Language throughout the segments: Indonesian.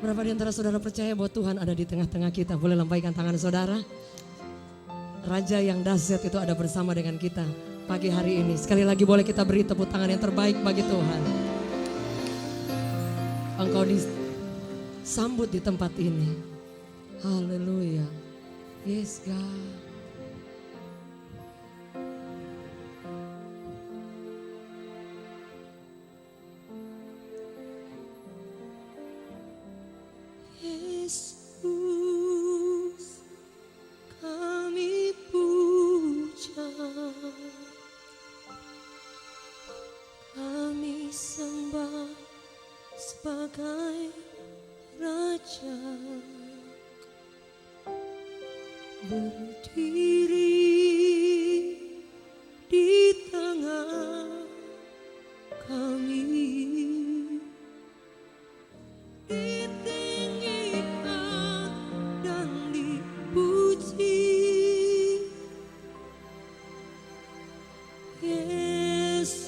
Berapa di antara saudara percaya bahwa Tuhan ada di tengah-tengah kita? Boleh lambaikan tangan saudara. Raja yang dahsyat itu ada bersama dengan kita pagi hari ini. Sekali lagi boleh kita beri tepuk tangan yang terbaik bagi Tuhan. Engkau disambut di tempat ini. Haleluya. Yes God. Yesus, kami puja, kami sembah sebagai Raja, berdiri di tengah kami. Ditinggikan dan dipuji, Yesus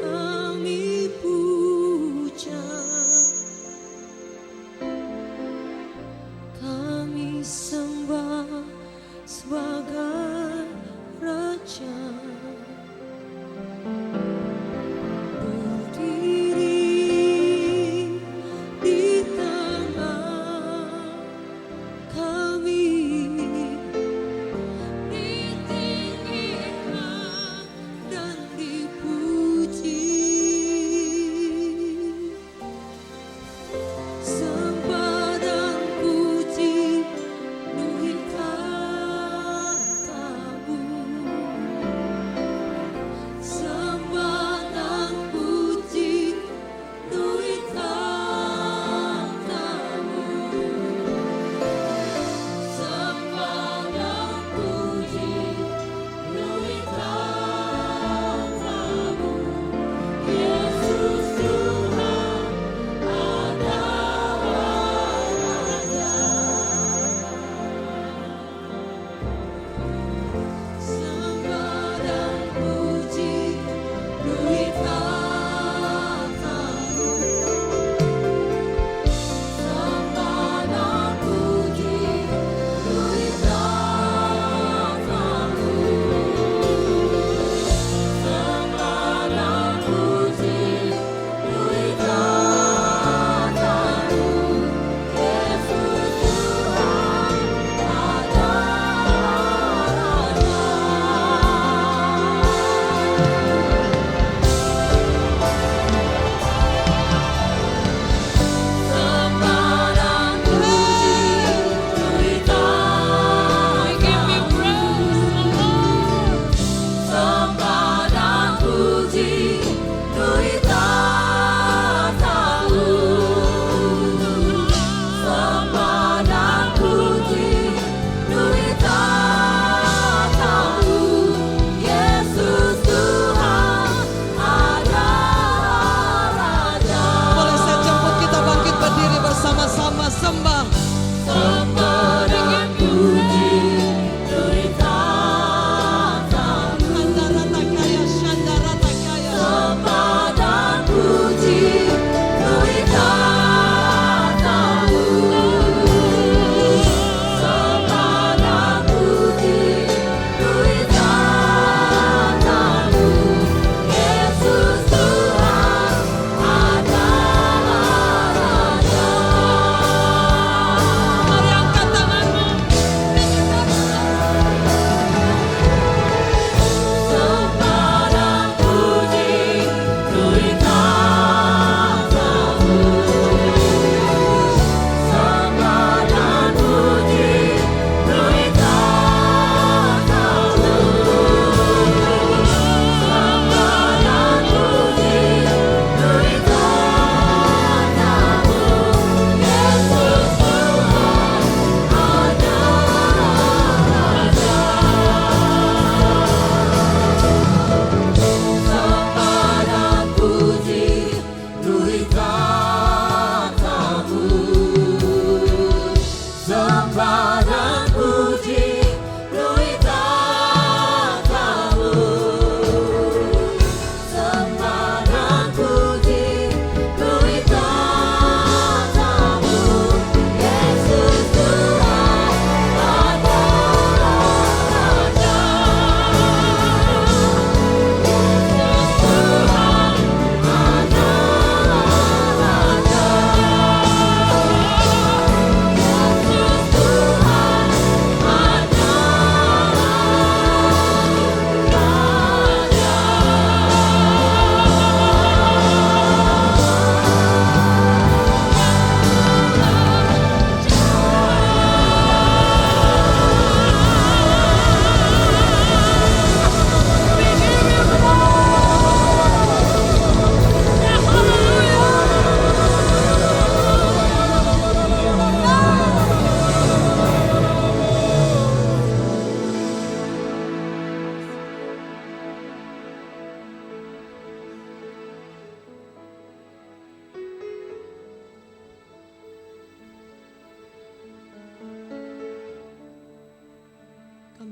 kami puja, kami sembah sebagai Raja.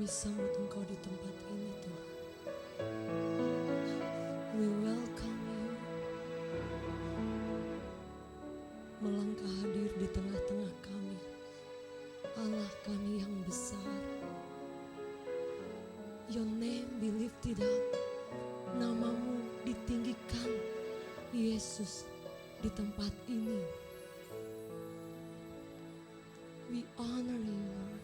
sambut Engkau di tempat ini Tuhan. We welcome you. Melangkah hadir di tengah-tengah kami. Allah kami yang besar. Your name be lifted up. Namamu ditinggikan, Yesus, di tempat ini. We honor you, Lord.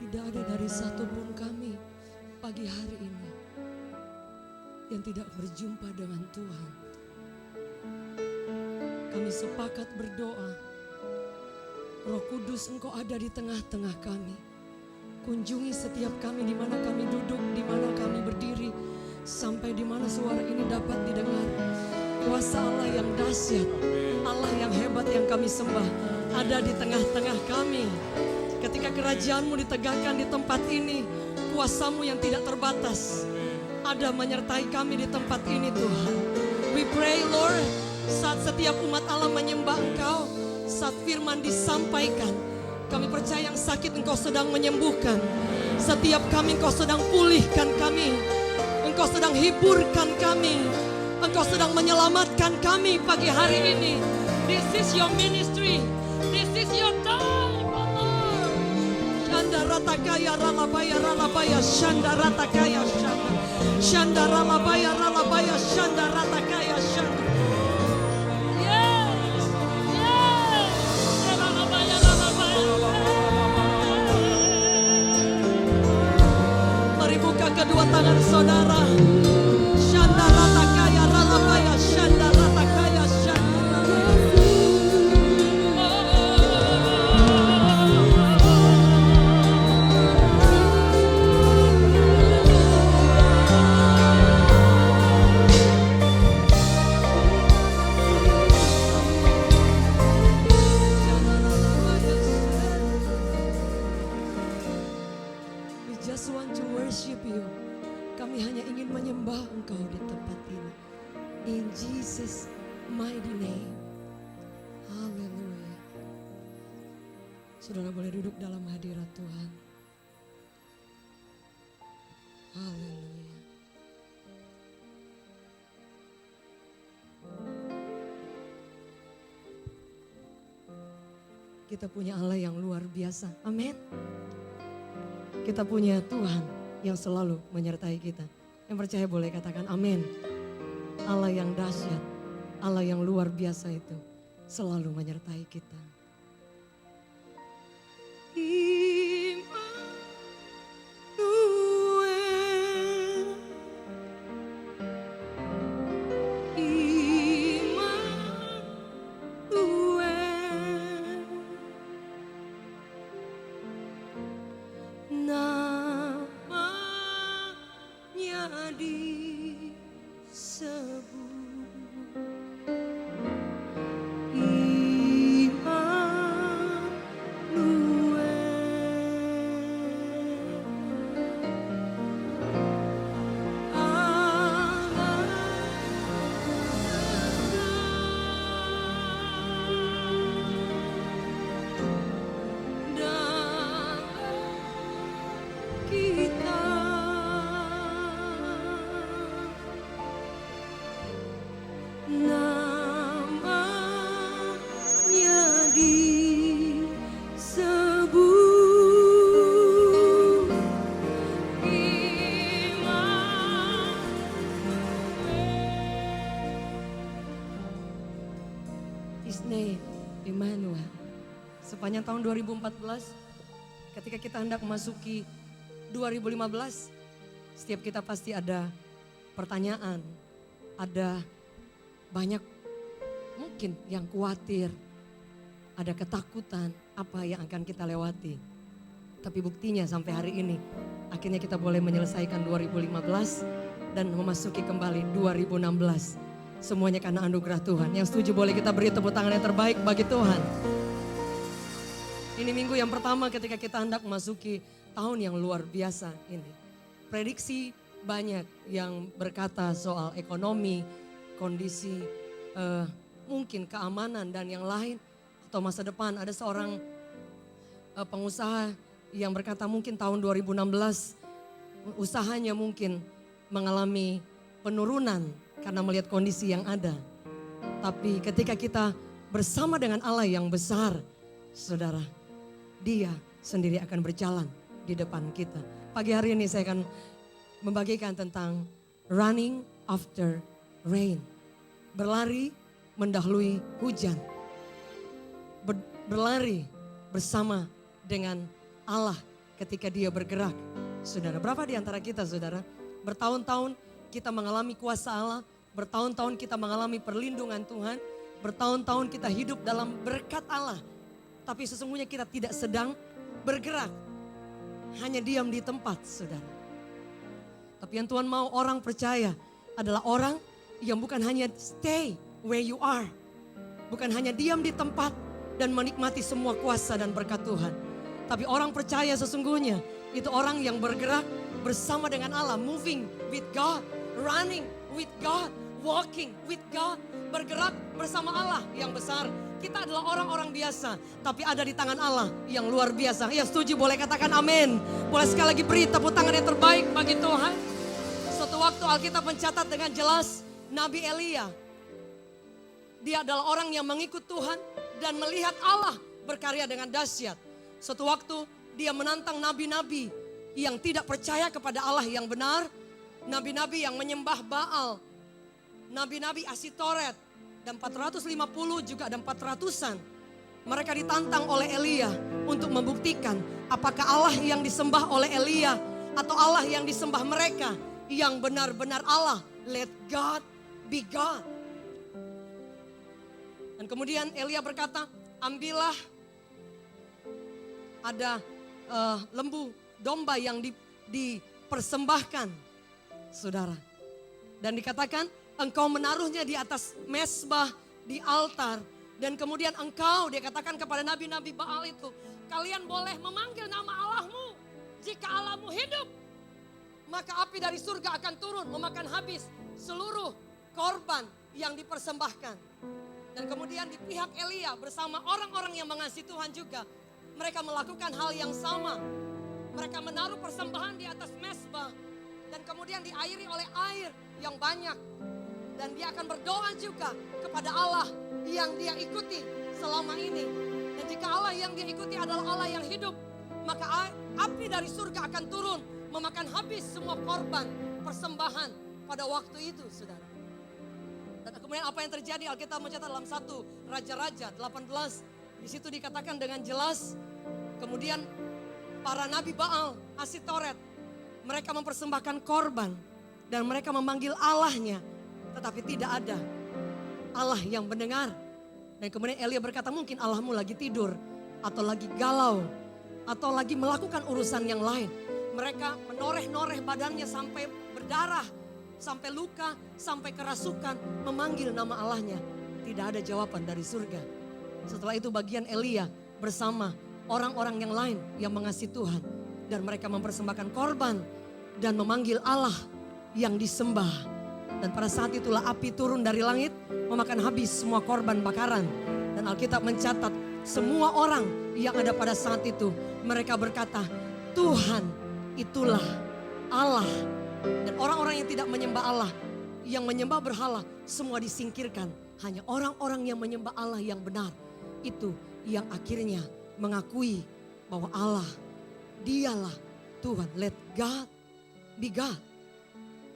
Tidak ada dari satupun kami pagi hari ini yang tidak berjumpa dengan Tuhan. Kami sepakat berdoa, Roh Kudus Engkau ada di tengah-tengah kami. Kunjungi setiap kami di mana kami duduk, di mana kami berdiri, sampai di mana suara ini dapat didengar. Kuasa Allah yang dahsyat, Allah yang hebat yang kami sembah ada di tengah-tengah kami. Ketika kerajaan-Mu ditegakkan di tempat ini, kuasa-Mu yang tidak terbatas ada menyertai kami di tempat ini Tuhan. We pray Lord, saat setiap umat Allah menyembah Engkau, saat firman disampaikan, kami percaya yang sakit Engkau sedang menyembuhkan. Setiap kami Engkau sedang pulihkan kami. Engkau sedang hiburkan kami. Engkau sedang menyelamatkan kami pagi hari ini. This is your ministry. This is your time, oh Lord. Shanda ratakaya ralabaya ralabaya shanda ratakaya shanda. Shanda ralabaya ralabaya shanda ratakaya shanda. Mari buka kedua tangan saudara. Shanda ratakaya ralabaya shanda ratakaya shanda. We just want to worship you. Kami hanya ingin menyembah Engkau di tempat ini. In Jesus' mighty name. Haleluya. Saudara boleh duduk dalam hadirat Tuhan. Haleluya. Kita punya Allah yang luar biasa. Amin. Kita punya Tuhan yang selalu menyertai kita. Yang percaya boleh katakan amin. Allah yang dahsyat, Allah yang luar biasa itu selalu menyertai kita. His name, Emmanuel. Sepanjang tahun 2014, ketika kita hendak memasuki 2015, setiap kita pasti ada pertanyaan, ada banyak mungkin yang khawatir, ada ketakutan apa yang akan kita lewati. Tapi buktinya sampai hari ini, akhirnya kita boleh menyelesaikan 2015 dan memasuki kembali 2016. Semuanya karena anugerah Tuhan. Yang setuju boleh kita beri tepuk tangan yang terbaik bagi Tuhan. Ini minggu yang pertama ketika kita hendak memasuki tahun yang luar biasa ini. Prediksi banyak yang berkata soal ekonomi, kondisi mungkin keamanan dan yang lain. atau masa depan. Ada seorang pengusaha yang berkata mungkin tahun 2016 usahanya mungkin mengalami penurunan karena melihat kondisi yang ada. Tapi ketika kita bersama dengan Allah yang besar, saudara, Dia sendiri akan berjalan di depan kita. Pagi hari ini saya akan membagikan tentang running after rain. Berlari mendahului hujan. Berlari bersama dengan Allah ketika Dia bergerak. Saudara, berapa di antara kita, saudara, bertahun-tahun kita mengalami kuasa Allah, bertahun-tahun kita mengalami perlindungan Tuhan, bertahun-tahun kita hidup dalam berkat Allah. Tapi sesungguhnya kita tidak sedang bergerak, hanya diam di tempat, saudara. Tapi yang Tuhan mau orang percaya adalah orang yang bukan hanya stay where you are, bukan hanya diam di tempat dan menikmati semua kuasa dan berkat Tuhan. Tapi orang percaya sesungguhnya itu orang yang bergerak bersama dengan Allah, moving with God, running with God, walking with God, bergerak bersama Allah yang besar. Kita adalah orang-orang biasa, tapi ada di tangan Allah yang luar biasa. Ya setuju, boleh katakan amin. Boleh sekali lagi beri tepuk tangan yang terbaik bagi Tuhan. Suatu waktu Alkitab mencatat dengan jelas Nabi Elia. Dia adalah orang yang mengikut Tuhan dan melihat Allah berkarya dengan dahsyat. Suatu waktu dia menantang nabi-nabi yang tidak percaya kepada Allah yang benar. Nabi-nabi yang menyembah Baal. Nabi-nabi Asitoret. Dan 450 juga ada 400-an. Mereka ditantang oleh Elia untuk membuktikan apakah Allah yang disembah oleh Elia atau Allah yang disembah mereka yang benar-benar Allah. Let God be God. Dan kemudian Elia berkata, ambillah ada lembu domba yang dipersembahkan, saudara. Dan dikatakan engkau menaruhnya di atas mezbah di altar. Dan kemudian engkau, dia katakan kepada nabi-nabi Baal itu, kalian boleh memanggil nama Allahmu. Jika Allahmu hidup, maka api dari surga akan turun memakan habis seluruh korban yang dipersembahkan. Dan kemudian di pihak Elia bersama orang-orang yang mengasihi Tuhan juga, mereka melakukan hal yang sama. Mereka menaruh persembahan di atas mezbah dan kemudian diairi oleh air yang banyak. Dan dia akan berdoa juga kepada Allah yang dia ikuti selama ini. Dan jika Allah yang dia ikuti adalah Allah yang hidup, maka api dari surga akan turun memakan habis semua korban persembahan pada waktu itu, saudara. Dan kemudian apa yang terjadi? Alkitab mencatat dalam 1 Raja-Raja 18. Di situ dikatakan dengan jelas, kemudian para nabi Baal, Asitoret, mereka mempersembahkan korban dan mereka memanggil Allahnya. Tetapi tidak ada Allah yang mendengar. Dan kemudian Elia berkata, mungkin Allahmu lagi tidur atau lagi galau atau lagi melakukan urusan yang lain. Mereka menoreh-noreh badannya sampai berdarah, sampai luka, sampai kerasukan, memanggil nama Allahnya. Tidak ada jawaban dari surga. Setelah itu bagian Elia bersama orang-orang yang lain yang mengasihi Tuhan. Dan mereka mempersembahkan korban dan memanggil Allah yang disembah. Dan pada saat itulah api turun dari langit memakan habis semua korban bakaran. Dan Alkitab mencatat semua orang yang ada pada saat itu, mereka berkata, Tuhan itulah Allah. Dan orang-orang yang tidak menyembah Allah, yang menyembah berhala, semua disingkirkan. Hanya orang-orang yang menyembah Allah yang benar, itu yang akhirnya mengakui bahwa Allah, dialah Tuhan. Let God be God.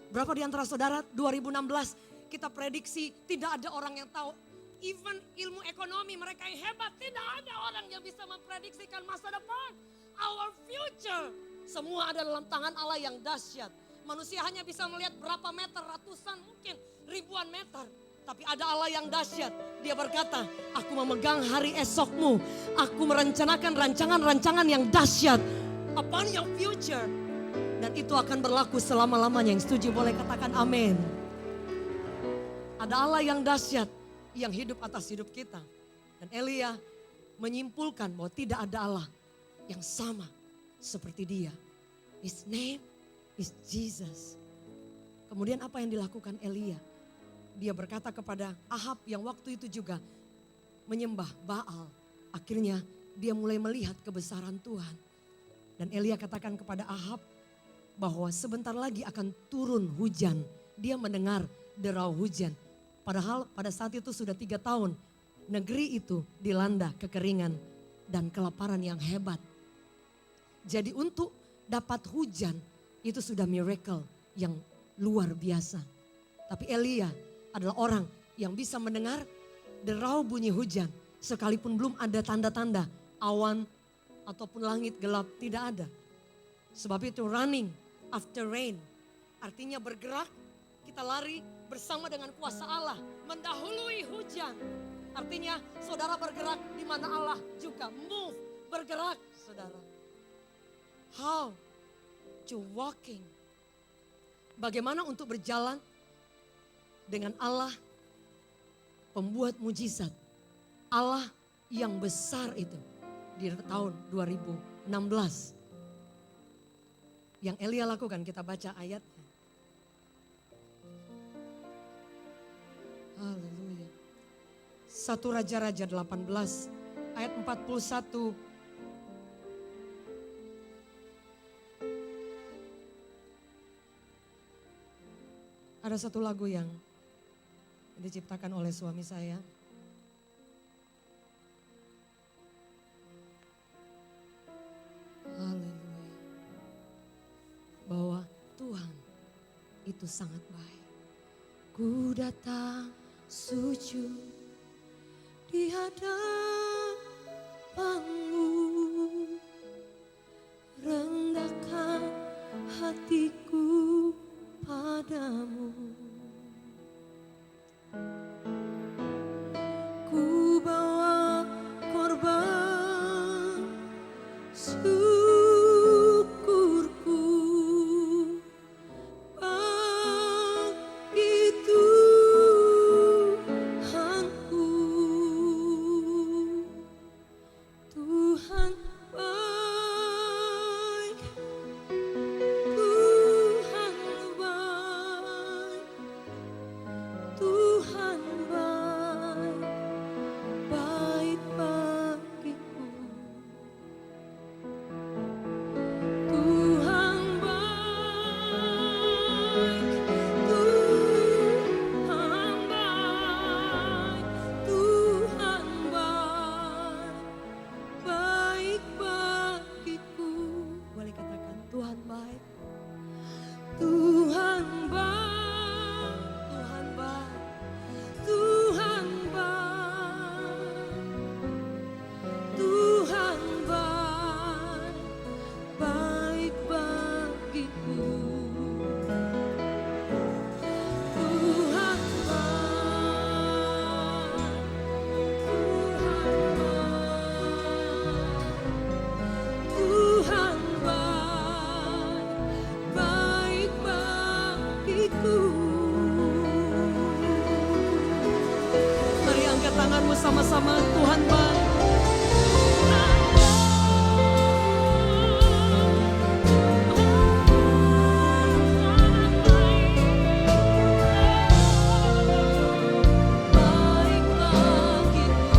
Berapa di antara saudara 2016 kita prediksi tidak ada orang yang tahu. Even ilmu ekonomi mereka yang hebat, tidak ada orang yang bisa memprediksikan masa depan. Our future. Semua ada dalam tangan Allah yang dahsyat. Manusia hanya bisa melihat berapa meter, ratusan mungkin ribuan meter. Tapi ada Allah yang dahsyat. Dia berkata, aku memegang hari esokmu. Aku merencanakan rancangan-rancangan yang dahsyat upon your future. Dan itu akan berlaku selama-lamanya. Yang setuju boleh katakan amin. Ada Allah yang dahsyat yang hidup atas hidup kita. Dan Elia menyimpulkan bahwa tidak ada Allah yang sama seperti dia. His name is Jesus. Kemudian apa yang dilakukan Elia? Dia berkata kepada Ahab yang waktu itu juga menyembah Baal. Akhirnya dia mulai melihat kebesaran Tuhan. Dan Elia katakan kepada Ahab bahwa sebentar lagi akan turun hujan. Dia mendengar derau hujan. Padahal pada saat itu sudah 3 tahun negeri itu dilanda kekeringan dan kelaparan yang hebat. Jadi untuk dapat hujan itu sudah miracle yang luar biasa. Tapi Elia adalah orang yang bisa mendengar derau bunyi hujan. Sekalipun belum ada tanda-tanda awan ataupun langit gelap, tidak ada. Sebab itu running after rain. Artinya bergerak, kita lari bersama dengan kuasa Allah. Mendahului hujan. Artinya saudara bergerak di mana Allah juga move. Bergerak saudara. How to walking. Bagaimana untuk berjalan dengan Allah pembuat mujizat. Allah yang besar itu di tahun 2016. Yang Elia lakukan, kita baca ayatnya. Haleluya. 1 Raja-Raja 18 ayat 41. Ada satu lagu yang diciptakan oleh suami saya. Haleluya. Bahwa Tuhan itu sangat baik. Ku datang sujud di hadapan-Mu, rendahkan hatiku padamu. Ku bawa korban syukurku bagi Tuhanku. Tuhan baik, Tuhan baik, Tuhan baik, baik bagiku. Tuhan baik, Tuhan baik, Tuhan baik, baik bagiku. Boleh katakan Tuhan baik, Tuhan baik, Tuhan baik, Tuhan baik, Tuhan baik, baik bagiku. Tuhan baik, Tuhan baik, baik bagiku. Mari angkat tanganmu sama-sama. Tuhan baik. Baik bagiku.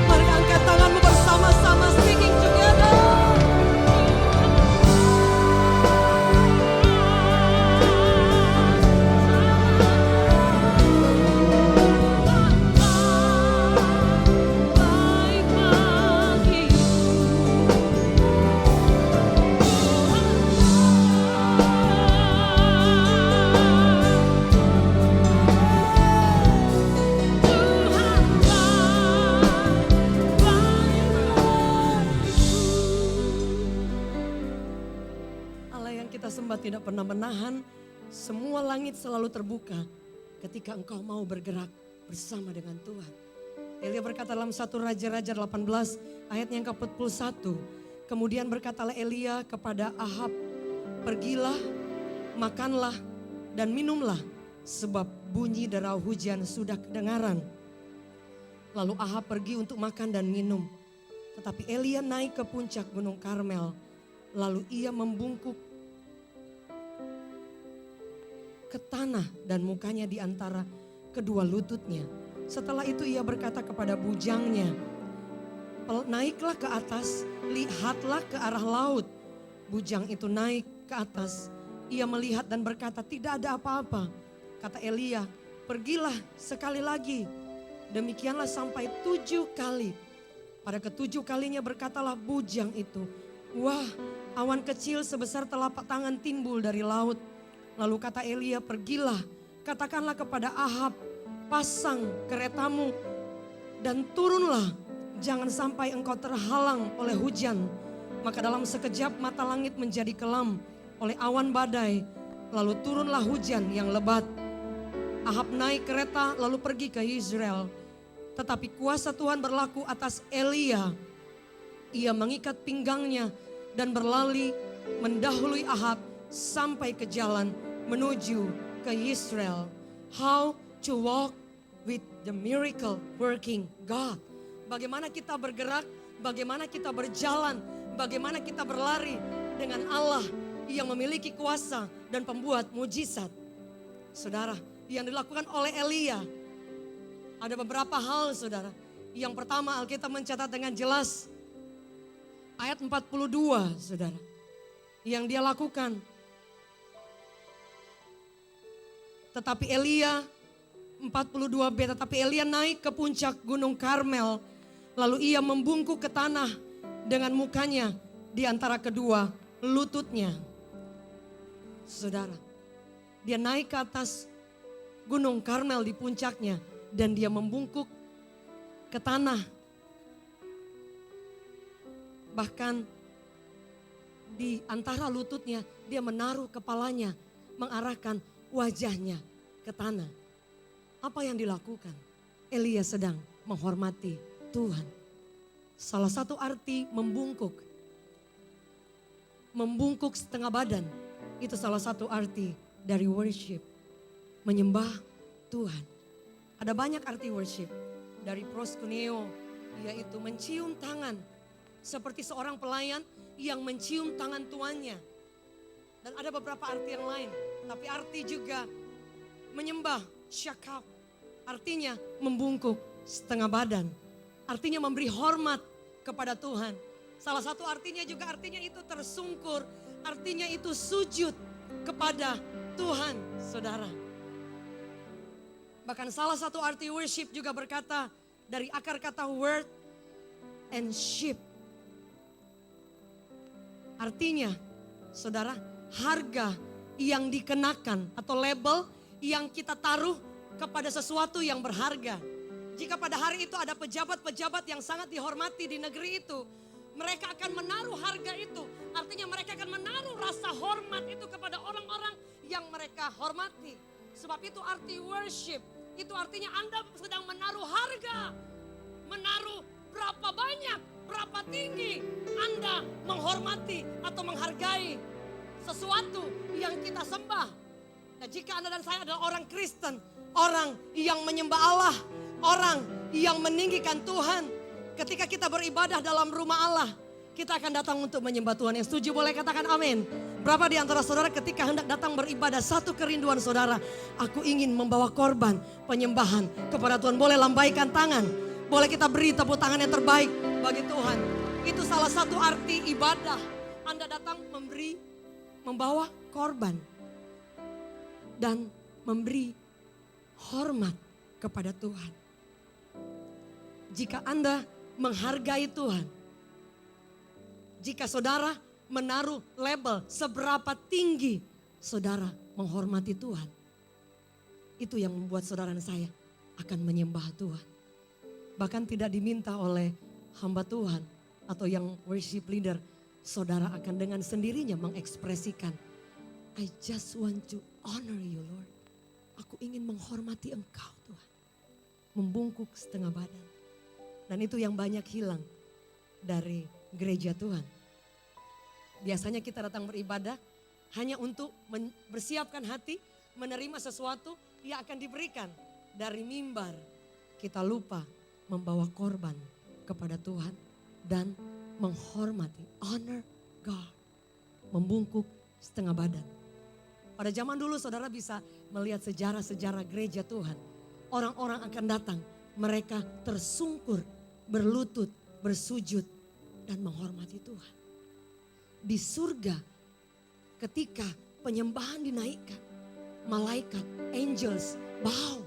Mari angkat tanganmu bersama-sama, singing together. Baik Allah yang kita sembah tidak pernah menahan, semua langit selalu terbuka ketika engkau mau bergerak bersama dengan Tuhan. Elia berkata dalam 1 Raja-Raja 18 ayat yang ke-41. Kemudian berkatalah Elia kepada Ahab, pergilah, makanlah dan minumlah, sebab bunyi derau hujan sudah kedengaran Lalu Ahab pergi untuk makan dan minum. Tetapi Elia naik ke puncak Gunung Karmel. Lalu ia membungkuk ke tanah dan mukanya di antara kedua lututnya. Setelah itu ia berkata kepada bujangnya, naiklah ke atas, lihatlah ke arah laut. Bujang itu naik ke atas. Ia melihat dan berkata, tidak ada apa-apa. Kata Elia, pergilah sekali lagi. Demikianlah sampai 7 kali. Pada ke-7 kalinya berkatalah bujang itu, wah, awan kecil sebesar telapak tangan timbul dari laut. Lalu kata Elia, pergilah, katakanlah kepada Ahab, pasang keretamu dan turunlah. Jangan sampai engkau terhalang oleh hujan. Maka dalam sekejap mata langit menjadi kelam oleh awan badai. Lalu turunlah hujan yang lebat. Ahab naik kereta lalu pergi ke Israel. Tetapi kuasa Tuhan berlaku atas Elia. Ia mengikat pinggangnya dan berlari mendahului Ahab sampai ke jalan menuju ke Israel. How to walk with the miracle working God. Bagaimana kita bergerak, bagaimana kita berjalan, bagaimana kita berlari dengan Allah yang memiliki kuasa dan pembuat mujizat. Saudara, yang dilakukan oleh Elia, ada beberapa hal saudara. Yang pertama Alkitab mencatat dengan jelas, ayat 42 saudara, yang dia lakukan. Tetapi Elia, 42b, tetapi Elia naik ke puncak Gunung Karmel. Lalu ia membungkuk ke tanah dengan mukanya di antara kedua lututnya. Saudara, dia naik ke atas Gunung Karmel di puncaknya dan dia membungkuk ke tanah. Bahkan di antara lututnya dia menaruh kepalanya, mengarahkan wajahnya ke tanah. Apa yang dilakukan? Elia sedang menghormati Tuhan. Salah satu arti membungkuk. Membungkuk setengah badan. Itu salah satu arti dari worship. Menyembah Tuhan. Ada banyak arti worship. Dari proskuneo, yaitu mencium tangan. Seperti seorang pelayan yang mencium tangan tuannya. Dan ada beberapa arti yang lain. Tapi arti juga menyembah, syakab. Artinya membungkuk setengah badan. Artinya memberi hormat kepada Tuhan. Salah satu artinya juga artinya itu tersungkur. Artinya itu sujud kepada Tuhan, saudara. Bahkan salah satu arti worship juga berkata dari akar kata word and ship. Artinya, saudara, harga yang dikenakan atau label yang kita taruh kepada sesuatu yang berharga. Jika pada hari itu ada pejabat-pejabat yang sangat dihormati di negeri itu, mereka akan menaruh harga itu. Artinya mereka akan menaruh rasa hormat itu kepada orang-orang yang mereka hormati. Sebab itu arti worship. Itu artinya Anda sedang menaruh harga. Menaruh berapa banyak, berapa tinggi Anda menghormati atau menghargai sesuatu yang kita sembah. Nah, jika Anda dan saya adalah orang Kristen, orang yang menyembah Allah, orang yang meninggikan Tuhan. Ketika kita beribadah dalam rumah Allah, kita akan datang untuk menyembah Tuhan. Yang setuju boleh katakan amin. Berapa di antara saudara ketika hendak datang beribadah, satu kerinduan saudara, aku ingin membawa korban penyembahan kepada Tuhan. Boleh lambaikan tangan, boleh kita beri tepuk tangan yang terbaik bagi Tuhan. Itu salah satu arti ibadah. Anda datang membawa korban dan memberi hormat kepada Tuhan. Jika Anda menghargai Tuhan, jika saudara menaruh label seberapa tinggi saudara menghormati Tuhan, itu yang membuat saudara dan saya akan menyembah Tuhan. Bahkan tidak diminta oleh hamba Tuhan atau yang worship leader, saudara akan dengan sendirinya mengekspresikan, I just want to honor you Lord. Aku ingin menghormati Engkau Tuhan. Membungkuk setengah badan. Dan itu yang banyak hilang dari gereja Tuhan. Biasanya kita datang beribadah hanya untuk mempersiapkan hati, menerima sesuatu yang akan diberikan dari mimbar. Kita lupa membawa korban kepada Tuhan dan menghormati, honor God, membungkuk setengah badan. Pada zaman dulu saudara bisa melihat sejarah-sejarah gereja Tuhan. Orang-orang akan datang, mereka tersungkur, berlutut, bersujud dan menghormati Tuhan. Di surga ketika penyembahan dinaikkan, malaikat, angels, bow,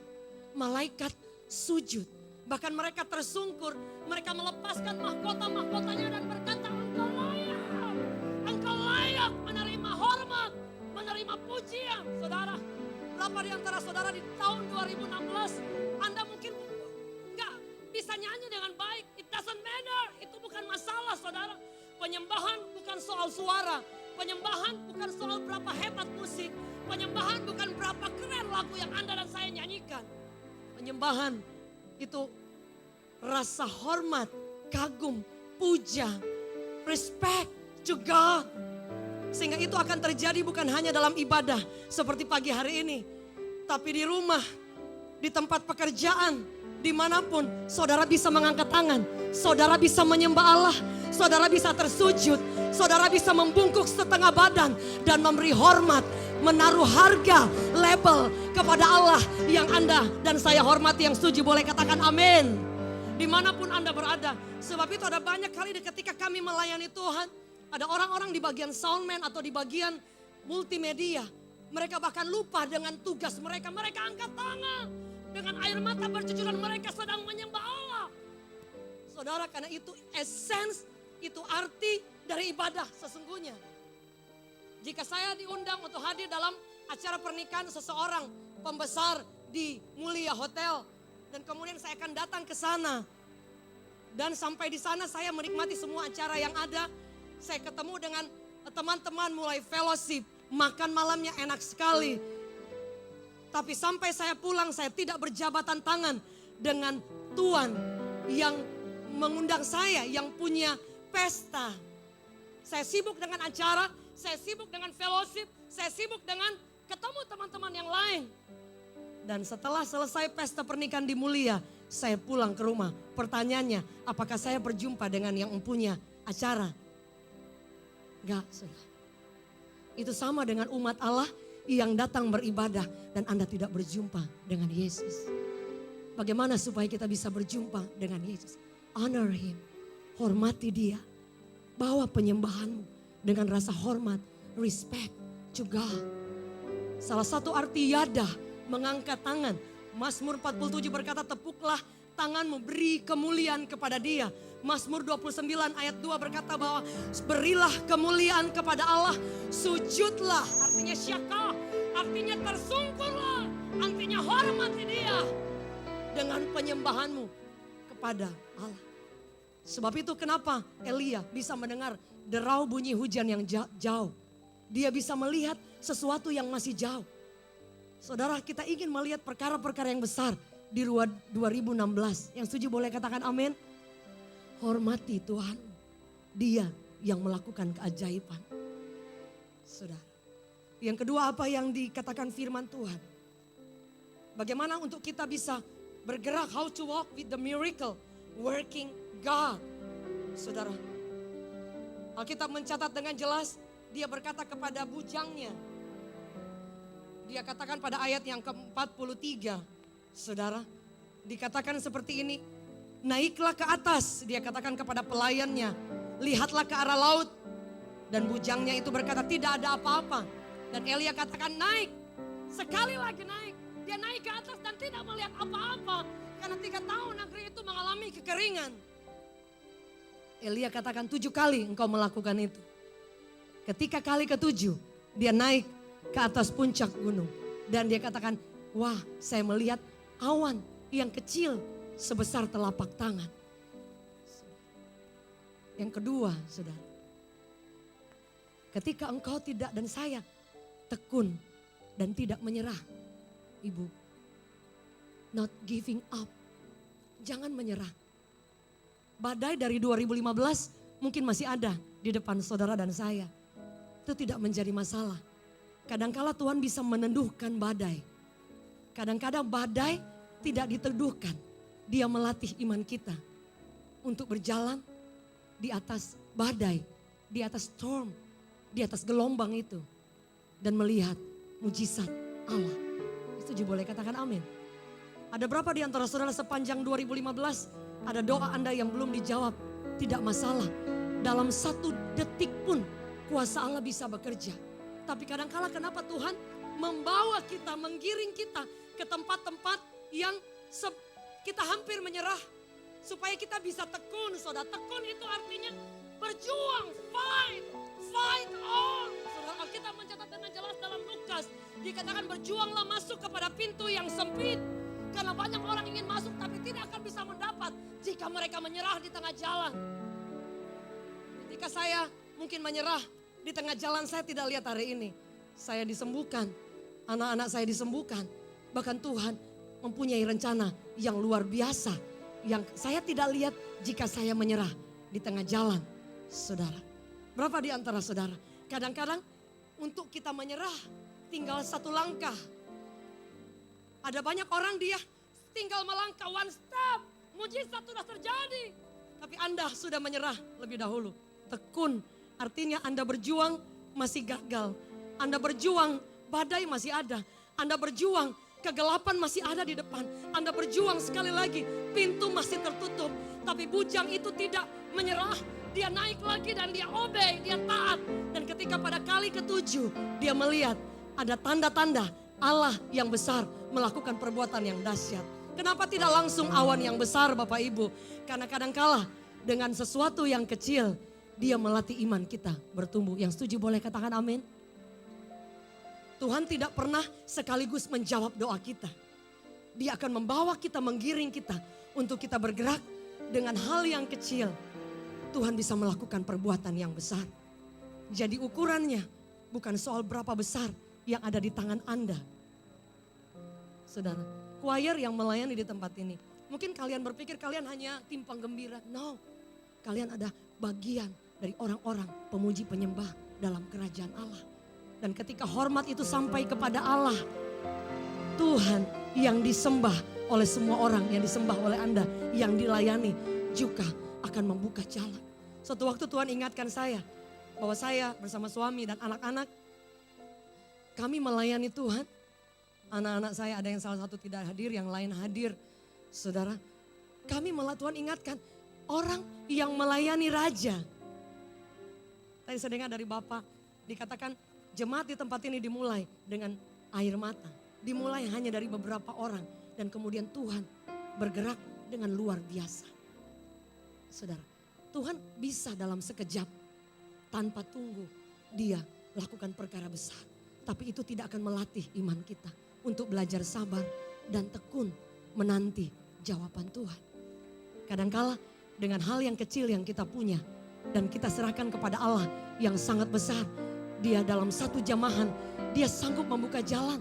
malaikat sujud. Bahkan mereka tersungkur, mereka melepaskan mahkota-mahkotanya dan berkata, Engkau layak menerima hormat, menerima pujian. Saudara, berapa di antara saudara di tahun 2016, Anda mungkin enggak bisa nyanyi dengan baik. It doesn't matter, itu bukan masalah saudara. Penyembahan bukan soal suara, penyembahan bukan soal berapa hebat musik, penyembahan bukan berapa keren lagu yang Anda dan saya nyanyikan. Penyembahan itu rasa hormat, kagum, puja, respect to God. Sehingga itu akan terjadi bukan hanya dalam ibadah seperti pagi hari ini. Tapi di rumah, di tempat pekerjaan, dimanapun saudara bisa mengangkat tangan. Saudara bisa menyembah Allah, saudara bisa tersujud, saudara bisa membungkuk setengah badan dan memberi hormat, menaruh harga, label kepada Allah yang Anda dan saya hormati. Yang setuju boleh katakan amin. Dimanapun Anda berada. Sebab itu ada banyak kali ketika kami melayani Tuhan, ada orang-orang di bagian soundman atau di bagian multimedia. Mereka bahkan lupa dengan tugas mereka. Mereka angkat tangan dengan air mata bercucuran, mereka sedang menyembah Allah. Saudara, karena itu essence, itu arti dari ibadah sesungguhnya. Jika saya diundang untuk hadir dalam acara pernikahan seseorang pembesar di Mulia Hotel, dan kemudian saya akan datang ke sana. Dan sampai di sana saya menikmati semua acara yang ada. Saya ketemu dengan teman-teman mulai fellowship. Makan malamnya enak sekali. Tapi sampai saya pulang saya tidak berjabatan tangan dengan Tuhan yang mengundang saya, yang punya pesta. Saya sibuk dengan acara, saya sibuk dengan fellowship, saya sibuk dengan ketemu teman-teman yang lain. Dan setelah selesai pesta pernikahan di Mulia, saya pulang ke rumah. Pertanyaannya, apakah saya berjumpa dengan yang mempunyai acara? Enggak, saudara. Itu sama dengan umat Allah yang datang beribadah dan Anda tidak berjumpa dengan Yesus. Bagaimana supaya kita bisa berjumpa dengan Yesus? Honor Him, hormati Dia. Bawa penyembahanmu dengan rasa hormat, respect to God. Salah satu arti yada, mengangkat tangan. Mazmur 47 berkata, tepuklah tanganmu, beri kemuliaan kepada Dia. Mazmur 29 ayat 2 berkata bahwa berilah kemuliaan kepada Allah, sujudlah, artinya syaka, artinya tersungkurlah, artinya hormati Dia dengan penyembahanmu kepada Allah. Sebab itu kenapa Elia bisa mendengar derau bunyi hujan yang jauh. Dia bisa melihat sesuatu yang masih jauh. Saudara, kita ingin melihat perkara-perkara yang besar di 2016. Yang setuju boleh katakan amin. Hormati Tuhan, Dia yang melakukan keajaiban. Saudara, yang kedua apa yang dikatakan firman Tuhan? Bagaimana untuk kita bisa bergerak, how to walk with the miracle working God. Saudara, Alkitab mencatat dengan jelas, Dia berkata kepada bujangnya. Dia katakan pada ayat yang ke-43, saudara, dikatakan seperti ini. Naiklah ke atas, dia katakan kepada pelayannya. Lihatlah ke arah laut. Dan bujangnya itu berkata, tidak ada apa-apa. Dan Elia katakan naik. Sekali lagi naik. Dia naik ke atas dan tidak melihat apa-apa. Karena 3 tahun negeri itu mengalami kekeringan. Elia katakan 7 kali engkau melakukan itu. Ketika kali ke-7, dia naik ke atas puncak gunung. Dan dia katakan, wah, saya melihat awan yang kecil sebesar telapak tangan. Yang kedua, saudara. Ketika engkau tidak dan saya tekun dan tidak menyerah. Ibu, not giving up. Jangan menyerah. Badai dari 2015 mungkin masih ada di depan saudara dan saya. Itu tidak menjadi masalah. Kadangkala Tuhan bisa meneduhkan badai. Kadang-kadang badai tidak diteduhkan. Dia melatih iman kita untuk berjalan di atas badai, di atas storm, di atas gelombang itu. Dan melihat mujizat Allah. Setuju, boleh katakan amin. Ada berapa di antara saudara sepanjang 2015 ada doa Anda yang belum dijawab? Tidak masalah. Dalam 1 detik pun kuasa Allah bisa bekerja. Tapi kadangkala kenapa Tuhan membawa kita, menggiring kita ke tempat-tempat yang kita hampir menyerah. Supaya kita bisa tekun, saudara. Tekun itu artinya berjuang, fight on. Saudara, Alkitab mencatat dengan jelas dalam Lukas. Dikatakan berjuanglah masuk kepada pintu yang sempit. Karena banyak orang ingin masuk tapi tidak akan bisa mendapat jika mereka menyerah di tengah jalan. Ketika saya mungkin menyerah di tengah jalan, saya tidak lihat hari ini. Saya disembuhkan, anak-anak saya disembuhkan. Bahkan Tuhan mempunyai rencana yang luar biasa. Yang saya tidak lihat jika saya menyerah di tengah jalan, saudara. Berapa di antara saudara? Kadang-kadang untuk kita menyerah tinggal 1 langkah. Ada banyak orang dia tinggal melangkah 1 step. Mujizat sudah terjadi. Tapi Anda sudah menyerah lebih dahulu. Tekun artinya Anda berjuang masih gagal. Anda berjuang badai masih ada. Anda berjuang kegelapan masih ada di depan. Anda berjuang sekali lagi, pintu masih tertutup. Tapi bujang itu tidak menyerah. Dia naik lagi dan dia obey, dia taat. Dan ketika pada kali ke-7 dia melihat ada tanda-tanda Allah yang besar melakukan perbuatan yang dahsyat. Kenapa tidak langsung awan yang besar Bapak Ibu? Karena kadangkala dengan sesuatu yang kecil dia melatih iman kita bertumbuh. Yang setuju boleh katakan amin. Tuhan tidak pernah sekaligus menjawab doa kita. Dia akan membawa kita, menggiring kita untuk kita bergerak dengan hal yang kecil. Tuhan bisa melakukan perbuatan yang besar. Jadi ukurannya bukan soal berapa besar yang ada di tangan Anda. Saudara, choir yang melayani di tempat ini. Mungkin kalian berpikir kalian hanya tim penggembira. No, kalian ada bagian dari orang-orang pemuji penyembah dalam kerajaan Allah. Dan ketika hormat itu sampai kepada Allah, Tuhan yang disembah oleh semua orang, yang disembah oleh Anda, yang dilayani juga akan membuka jalan. Suatu waktu Tuhan ingatkan saya, bahwa saya bersama suami dan anak-anak, kami melayani Tuhan. Anak-anak saya ada yang salah satu tidak hadir, yang lain hadir. Saudara, kami malah Tuhan ingatkan, orang yang melayani raja. Tadi saya dengar dari Bapak, dikatakan, jemaat di tempat ini dimulai dengan air mata. Dimulai hanya dari beberapa orang. Dan kemudian Tuhan bergerak dengan luar biasa. Saudara, Tuhan bisa dalam sekejap tanpa tunggu dia lakukan perkara besar. Tapi itu tidak akan melatih iman kita untuk belajar sabar dan tekun menanti jawaban Tuhan. Kadangkala dengan hal yang kecil yang kita punya dan kita serahkan kepada Allah yang sangat besar. Dia dalam 1 jamahan, dia sanggup membuka jalan.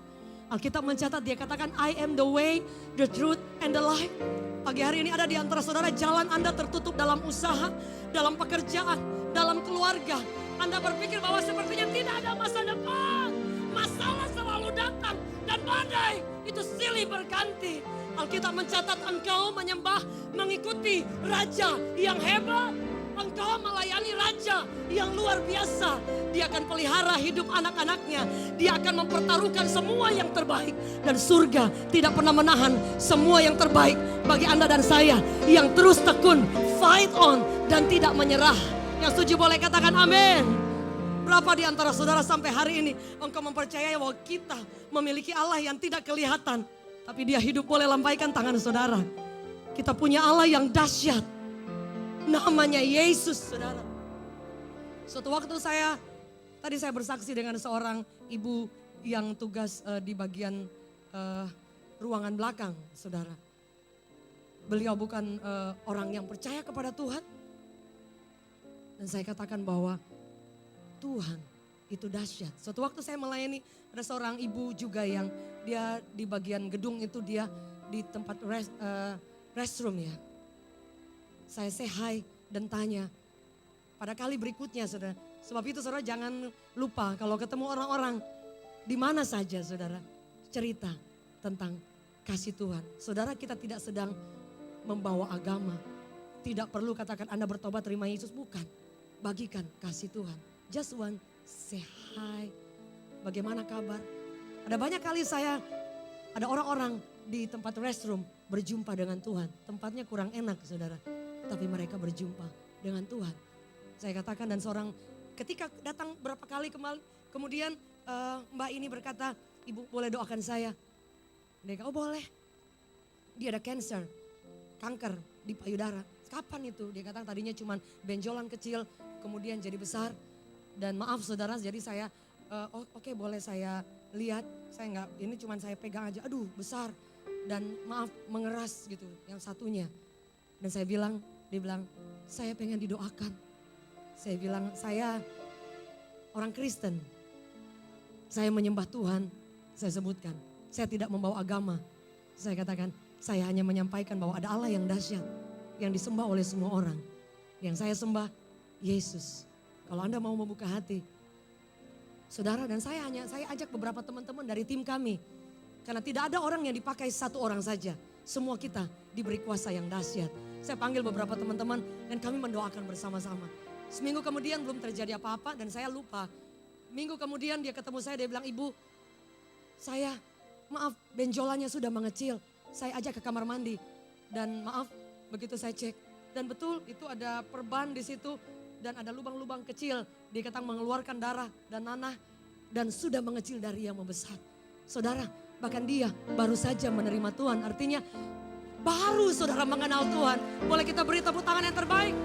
Alkitab mencatat, dia katakan, I am the way, the truth, and the life. Pagi hari ini ada di antara saudara, jalan Anda tertutup dalam usaha, dalam pekerjaan, dalam keluarga. Anda berpikir bahwa sepertinya tidak ada masa depan. Masalah selalu datang dan badai itu silih berganti. Alkitab mencatat engkau menyembah, mengikuti raja yang hebat. Engkau melayani raja yang luar biasa. Dia akan pelihara hidup anak-anaknya. Dia akan mempertaruhkan semua yang terbaik. Dan surga tidak pernah menahan semua yang terbaik bagi Anda dan saya. Yang terus tekun, fight on dan tidak menyerah. Yang setuju boleh katakan amin. Berapa di antara saudara sampai hari ini engkau mempercayai bahwa kita memiliki Allah yang tidak kelihatan. Tapi dia hidup, boleh lambaikan tangan saudara. Kita punya Allah yang dahsyat. Namanya Yesus, saudara. Suatu waktu tadi saya bersaksi dengan seorang ibu yang tugas di bagian ruangan belakang, saudara. Beliau bukan orang yang percaya kepada Tuhan. Dan saya katakan bahwa Tuhan itu dahsyat. Suatu waktu saya melayani, ada seorang ibu juga yang dia di bagian gedung itu, dia di tempat restroom ya. Saya say hi dan tanya, pada kali berikutnya saudara. Sebab itu saudara jangan lupa kalau ketemu orang-orang di mana saja saudara, cerita tentang kasih Tuhan. Saudara, kita tidak sedang membawa agama. Tidak perlu katakan Anda bertobat terima Yesus, bukan. Bagikan kasih Tuhan. Just one, say hi. Bagaimana kabar? Ada banyak kali ada orang-orang di tempat restroom berjumpa dengan Tuhan. Tempatnya kurang enak saudara. Tapi mereka berjumpa dengan Tuhan. Saya katakan dan ketika datang berapa kali kemudian Mbak ini berkata, Ibu boleh doakan saya? Dia kata, oh boleh. Dia ada kanker di payudara. Kapan itu? Dia kata tadinya cuma benjolan kecil, kemudian jadi besar. Dan maaf saudara, jadi saya, oke, boleh saya lihat. Ini cuma saya pegang aja, aduh besar. Dan maaf mengeras gitu, yang satunya. Dan dia bilang, saya pengen didoakan. Saya bilang, saya orang Kristen. Saya menyembah Tuhan, saya sebutkan. Saya tidak membawa agama. Saya katakan, saya hanya menyampaikan bahwa ada Allah yang dahsyat. Yang disembah oleh semua orang. Yang saya sembah, Yesus. Kalau Anda mau membuka hati. Saudara dan saya ajak beberapa teman-teman dari tim kami. Karena tidak ada orang yang dipakai satu orang saja. Semua kita diberi kuasa yang dahsyat. Saya panggil beberapa teman-teman dan kami mendoakan bersama-sama. Seminggu kemudian belum terjadi apa-apa dan saya lupa. Minggu kemudian dia ketemu saya, dia bilang, Ibu, maaf benjolannya sudah mengecil. Saya ajak ke kamar mandi dan maaf begitu saya cek. Dan betul itu ada perban di situ dan ada lubang-lubang kecil. Dia kata mengeluarkan darah dan nanah dan sudah mengecil dari yang membesar. Saudara, bahkan dia baru saja menerima Tuhan. Artinya baru saudara mengenal Tuhan. Boleh kita beri tepuk tangan yang terbaik.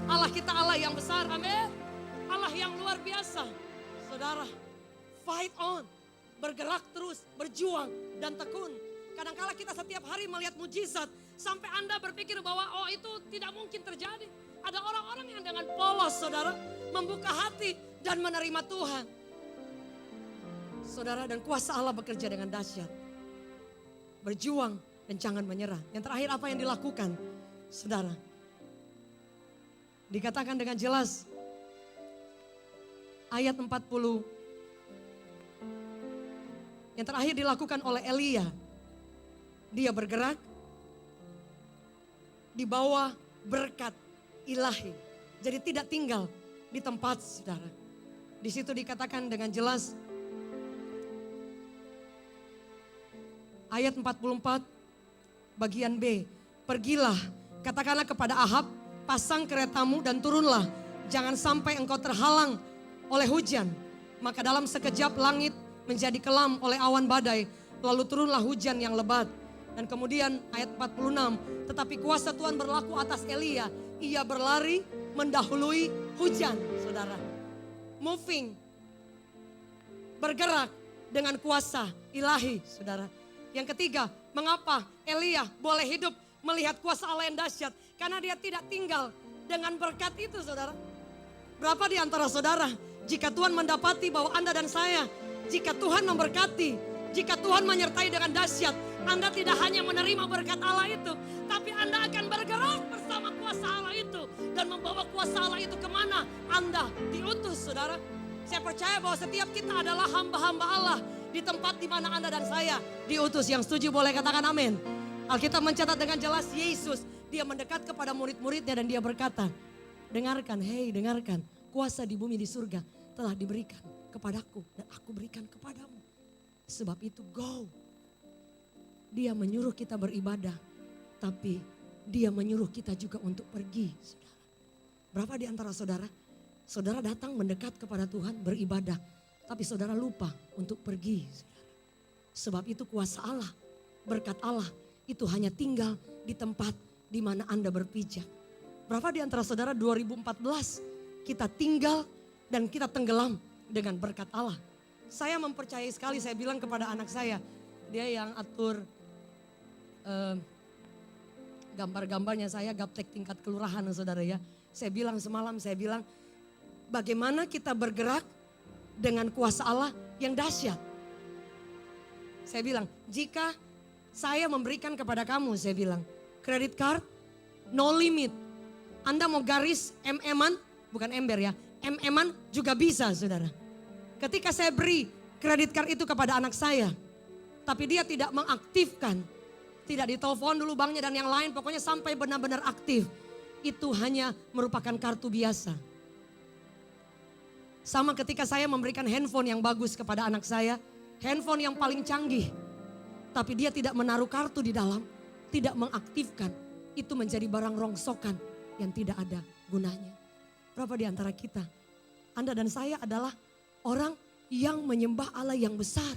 Allah kita Allah yang besar, amin. Allah yang luar biasa. Saudara, fight on. Bergerak terus, berjuang dan tekun. Kadang-kala kita setiap hari melihat mujizat. Sampai Anda berpikir bahwa itu tidak mungkin terjadi. Ada orang-orang yang dengan polos saudara membuka hati dan menerima Tuhan. Saudara, dan kuasa Allah bekerja dengan dahsyat. Berjuang dan jangan menyerah. Yang terakhir apa yang dilakukan? Saudara, dikatakan dengan jelas ayat 40. Yang terakhir dilakukan oleh Elia. Dia bergerak di bawah berkat ilahi. Jadi tidak tinggal di tempat saudara. Di situ dikatakan dengan jelas ayat 44 bagian B. Pergilah, katakanlah kepada Ahab, pasang keretamu dan turunlah. Jangan sampai engkau terhalang oleh hujan. Maka dalam sekejap langit menjadi kelam oleh awan badai. Lalu turunlah hujan yang lebat. Dan kemudian ayat 46, tetapi kuasa Tuhan berlaku atas Elia. Ia berlari mendahului hujan, saudara. Moving, bergerak dengan kuasa ilahi, saudara. Yang ketiga, mengapa Elia boleh hidup melihat kuasa Allah yang dahsyat? Karena dia tidak tinggal dengan berkat itu, saudara. Berapa di antara saudara, jika Tuhan mendapati bahwa Anda dan saya, jika Tuhan memberkati, jika Tuhan menyertai dengan dahsyat, Anda tidak hanya menerima berkat Allah itu, tapi Anda akan bergerak bersama kuasa Allah itu. Dan membawa kuasa Allah itu kemana Anda diutus, saudara. Saya percaya bahwa setiap kita adalah hamba-hamba Allah di tempat di mana Anda dan saya diutus. Yang setuju boleh katakan amin. Alkitab mencatat dengan jelas Yesus, dia mendekat kepada murid-muridnya dan dia berkata, dengarkan, dengarkan, kuasa di bumi di surga telah diberikan kepadaku dan aku berikan kepadamu. Sebab itu go. Dia menyuruh kita beribadah, tapi dia menyuruh kita juga untuk pergi, saudara. Berapa di antara saudara? Saudara datang mendekat kepada Tuhan beribadah, tapi saudara lupa untuk pergi, saudara. Sebab itu kuasa Allah, berkat Allah itu hanya tinggal di tempat di mana Anda berpijak. Berapa di antara saudara 2014 kita tinggal dan kita tenggelam dengan berkat Allah. Saya mempercayai sekali, saya bilang kepada anak saya, dia yang atur gambar-gambarnya, saya gaptek tingkat kelurahan saudara ya. Saya bilang semalam, bagaimana kita bergerak dengan kuasa Allah yang dahsyat. Saya bilang, jika saya memberikan kepada kamu, saya bilang, credit card, no limit. Anda mau garis MM-an, bukan ember ya, MM-an juga bisa saudara. Ketika saya beri kredit card itu kepada anak saya, tapi dia tidak mengaktifkan, Tidak ditelepon dulu banknya dan yang lain, pokoknya sampai benar-benar aktif. Itu hanya merupakan kartu biasa. Sama ketika saya memberikan handphone yang bagus kepada anak saya, handphone yang paling canggih. Tapi dia tidak menaruh kartu di dalam, tidak mengaktifkan. Itu menjadi barang rongsokan yang tidak ada gunanya. Berapa di antara kita, Anda dan saya adalah orang yang menyembah Allah yang besar.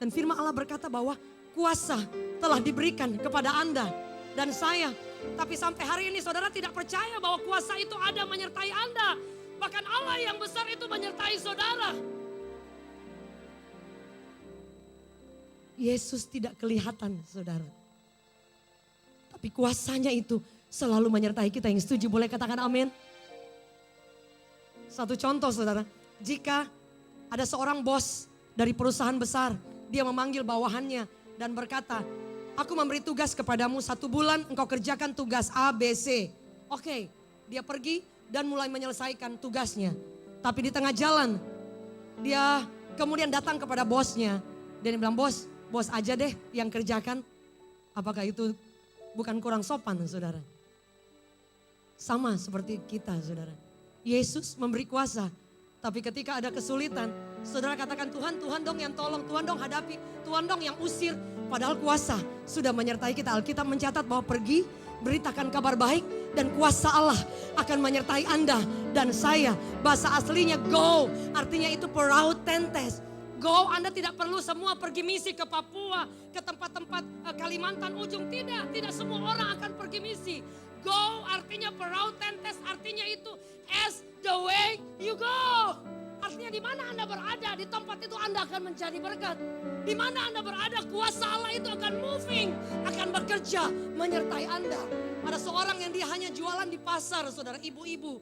Dan firman Allah berkata bahwa kuasa telah diberikan kepada Anda dan saya. Tapi sampai hari ini saudara tidak percaya bahwa kuasa itu ada menyertai Anda. Bahkan Allah yang besar itu menyertai saudara. Yesus tidak kelihatan saudara. Tapi kuasanya itu selalu menyertai kita. Yang setuju boleh katakan amin. Satu contoh saudara. Jika ada seorang bos dari perusahaan besar. Dia memanggil bawahannya dan berkata, aku memberi tugas kepadamu 1 bulan engkau kerjakan tugas A, B, C. Oke, dia pergi dan mulai menyelesaikan tugasnya. Tapi di tengah jalan dia kemudian datang kepada bosnya. Dan dia bilang, bos aja deh yang kerjakan. Apakah itu bukan kurang sopan saudara? Sama seperti kita saudara. Yesus memberi kuasa. Tapi ketika ada kesulitan, saudara katakan Tuhan dong yang tolong, Tuhan dong hadapi, Tuhan dong yang usir. Padahal kuasa sudah menyertai kita. Alkitab mencatat bahwa pergi, beritakan kabar baik dan kuasa Allah akan menyertai Anda dan saya. Bahasa aslinya go, artinya itu perautentes. Go, Anda tidak perlu semua pergi misi ke Papua, ke tempat-tempat Kalimantan ujung. Tidak semua orang akan pergi misi. Go artinya perautentes, artinya itu as the way you go. Artinya di mana Anda berada, di tempat itu Anda akan menjadi berkat. Di mana Anda berada, kuasa Allah itu akan moving, akan bekerja menyertai Anda. Ada seorang yang dia hanya jualan di pasar, saudara, ibu-ibu.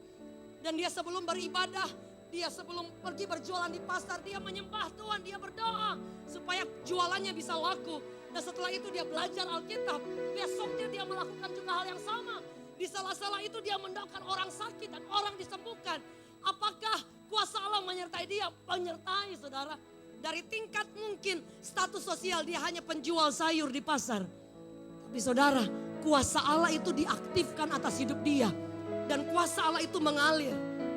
Dan dia sebelum beribadah, dia sebelum pergi berjualan di pasar, dia menyembah Tuhan, dia berdoa supaya jualannya bisa laku. Dan setelah itu dia belajar Alkitab. Besoknya dia melakukan juga hal yang sama. Di sela-sela itu dia mendoakan orang sakit dan orang disembuhkan. Apakah kuasa Allah menyertai dia? Menyertai saudara. Dari tingkat mungkin status sosial dia hanya penjual sayur di pasar. Tapi saudara, kuasa Allah itu diaktifkan atas hidup dia. Dan kuasa Allah itu mengalir.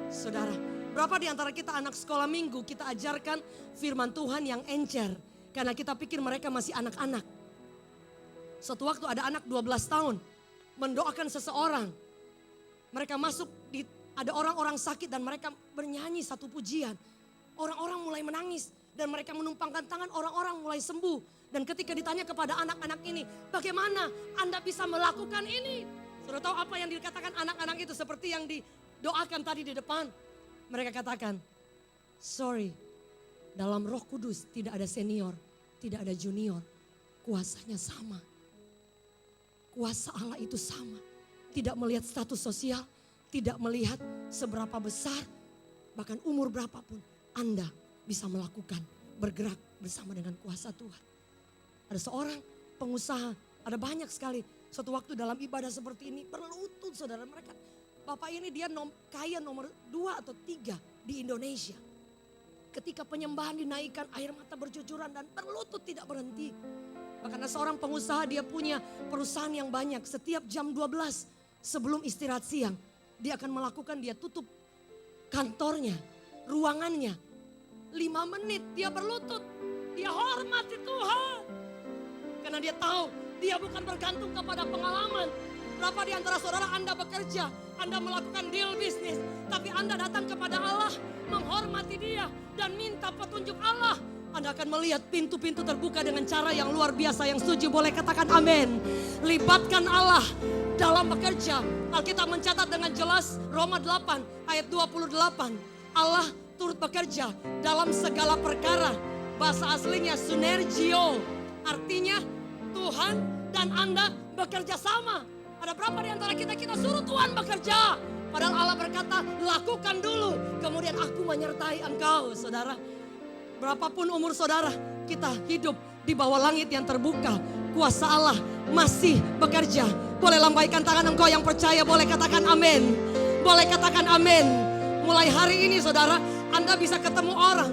Saudara, berapa di antara kita anak sekolah minggu kita ajarkan firman Tuhan yang encer. Karena kita pikir mereka masih anak-anak. Suatu waktu ada anak 12 tahun mendoakan seseorang. Mereka masuk, ada orang-orang sakit dan mereka bernyanyi satu pujian. Orang-orang mulai menangis dan mereka menumpangkan tangan, orang-orang mulai sembuh. Dan ketika ditanya kepada anak-anak ini, bagaimana Anda bisa melakukan ini? Sudah tahu apa yang dikatakan anak-anak itu seperti yang didoakan tadi di depan? Mereka katakan, sorry, dalam Roh Kudus tidak ada senior, tidak ada junior. Kuasanya sama. Kuasa Allah itu sama. Tidak melihat status sosial, tidak melihat seberapa besar, bahkan umur berapapun Anda bisa melakukan, bergerak bersama dengan kuasa Tuhan. Ada seorang pengusaha, ada banyak sekali. Suatu waktu dalam ibadah seperti ini berlutut saudara mereka. Bapak ini dia kaya nomor 2 atau 3 di Indonesia. Ketika penyembahan dinaikkan, air mata bercucuran dan berlutut tidak berhenti. Karena seorang pengusaha dia punya perusahaan yang banyak. Setiap jam 12 sebelum istirahat siang, dia akan melakukan, dia tutup kantornya, ruangannya. 5 menit dia berlutut, dia hormati Tuhan. Karena dia tahu dia bukan bergantung kepada pengalaman. Berapa di antara saudara Anda bekerja, Anda melakukan deal bisnis, tapi Anda datang kepada Allah, menghormati dia dan minta petunjuk Allah. Anda akan melihat pintu-pintu terbuka dengan cara yang luar biasa. Yang setuju boleh katakan amin. Libatkan Allah dalam bekerja. Alkitab mencatat dengan jelas Roma 8 ayat 28. Allah turut bekerja dalam segala perkara. Bahasa aslinya synergio. Artinya Tuhan dan Anda bekerja sama. Ada berapa di antara kita suruh Tuhan bekerja. Padahal Allah berkata lakukan dulu. Kemudian aku menyertai engkau saudara. Berapapun umur saudara, kita hidup di bawah langit yang terbuka. Kuasa Allah masih bekerja. Boleh lambaikan tangan engkau yang percaya, boleh katakan amin. Boleh katakan amin. Mulai hari ini saudara, Anda bisa ketemu orang.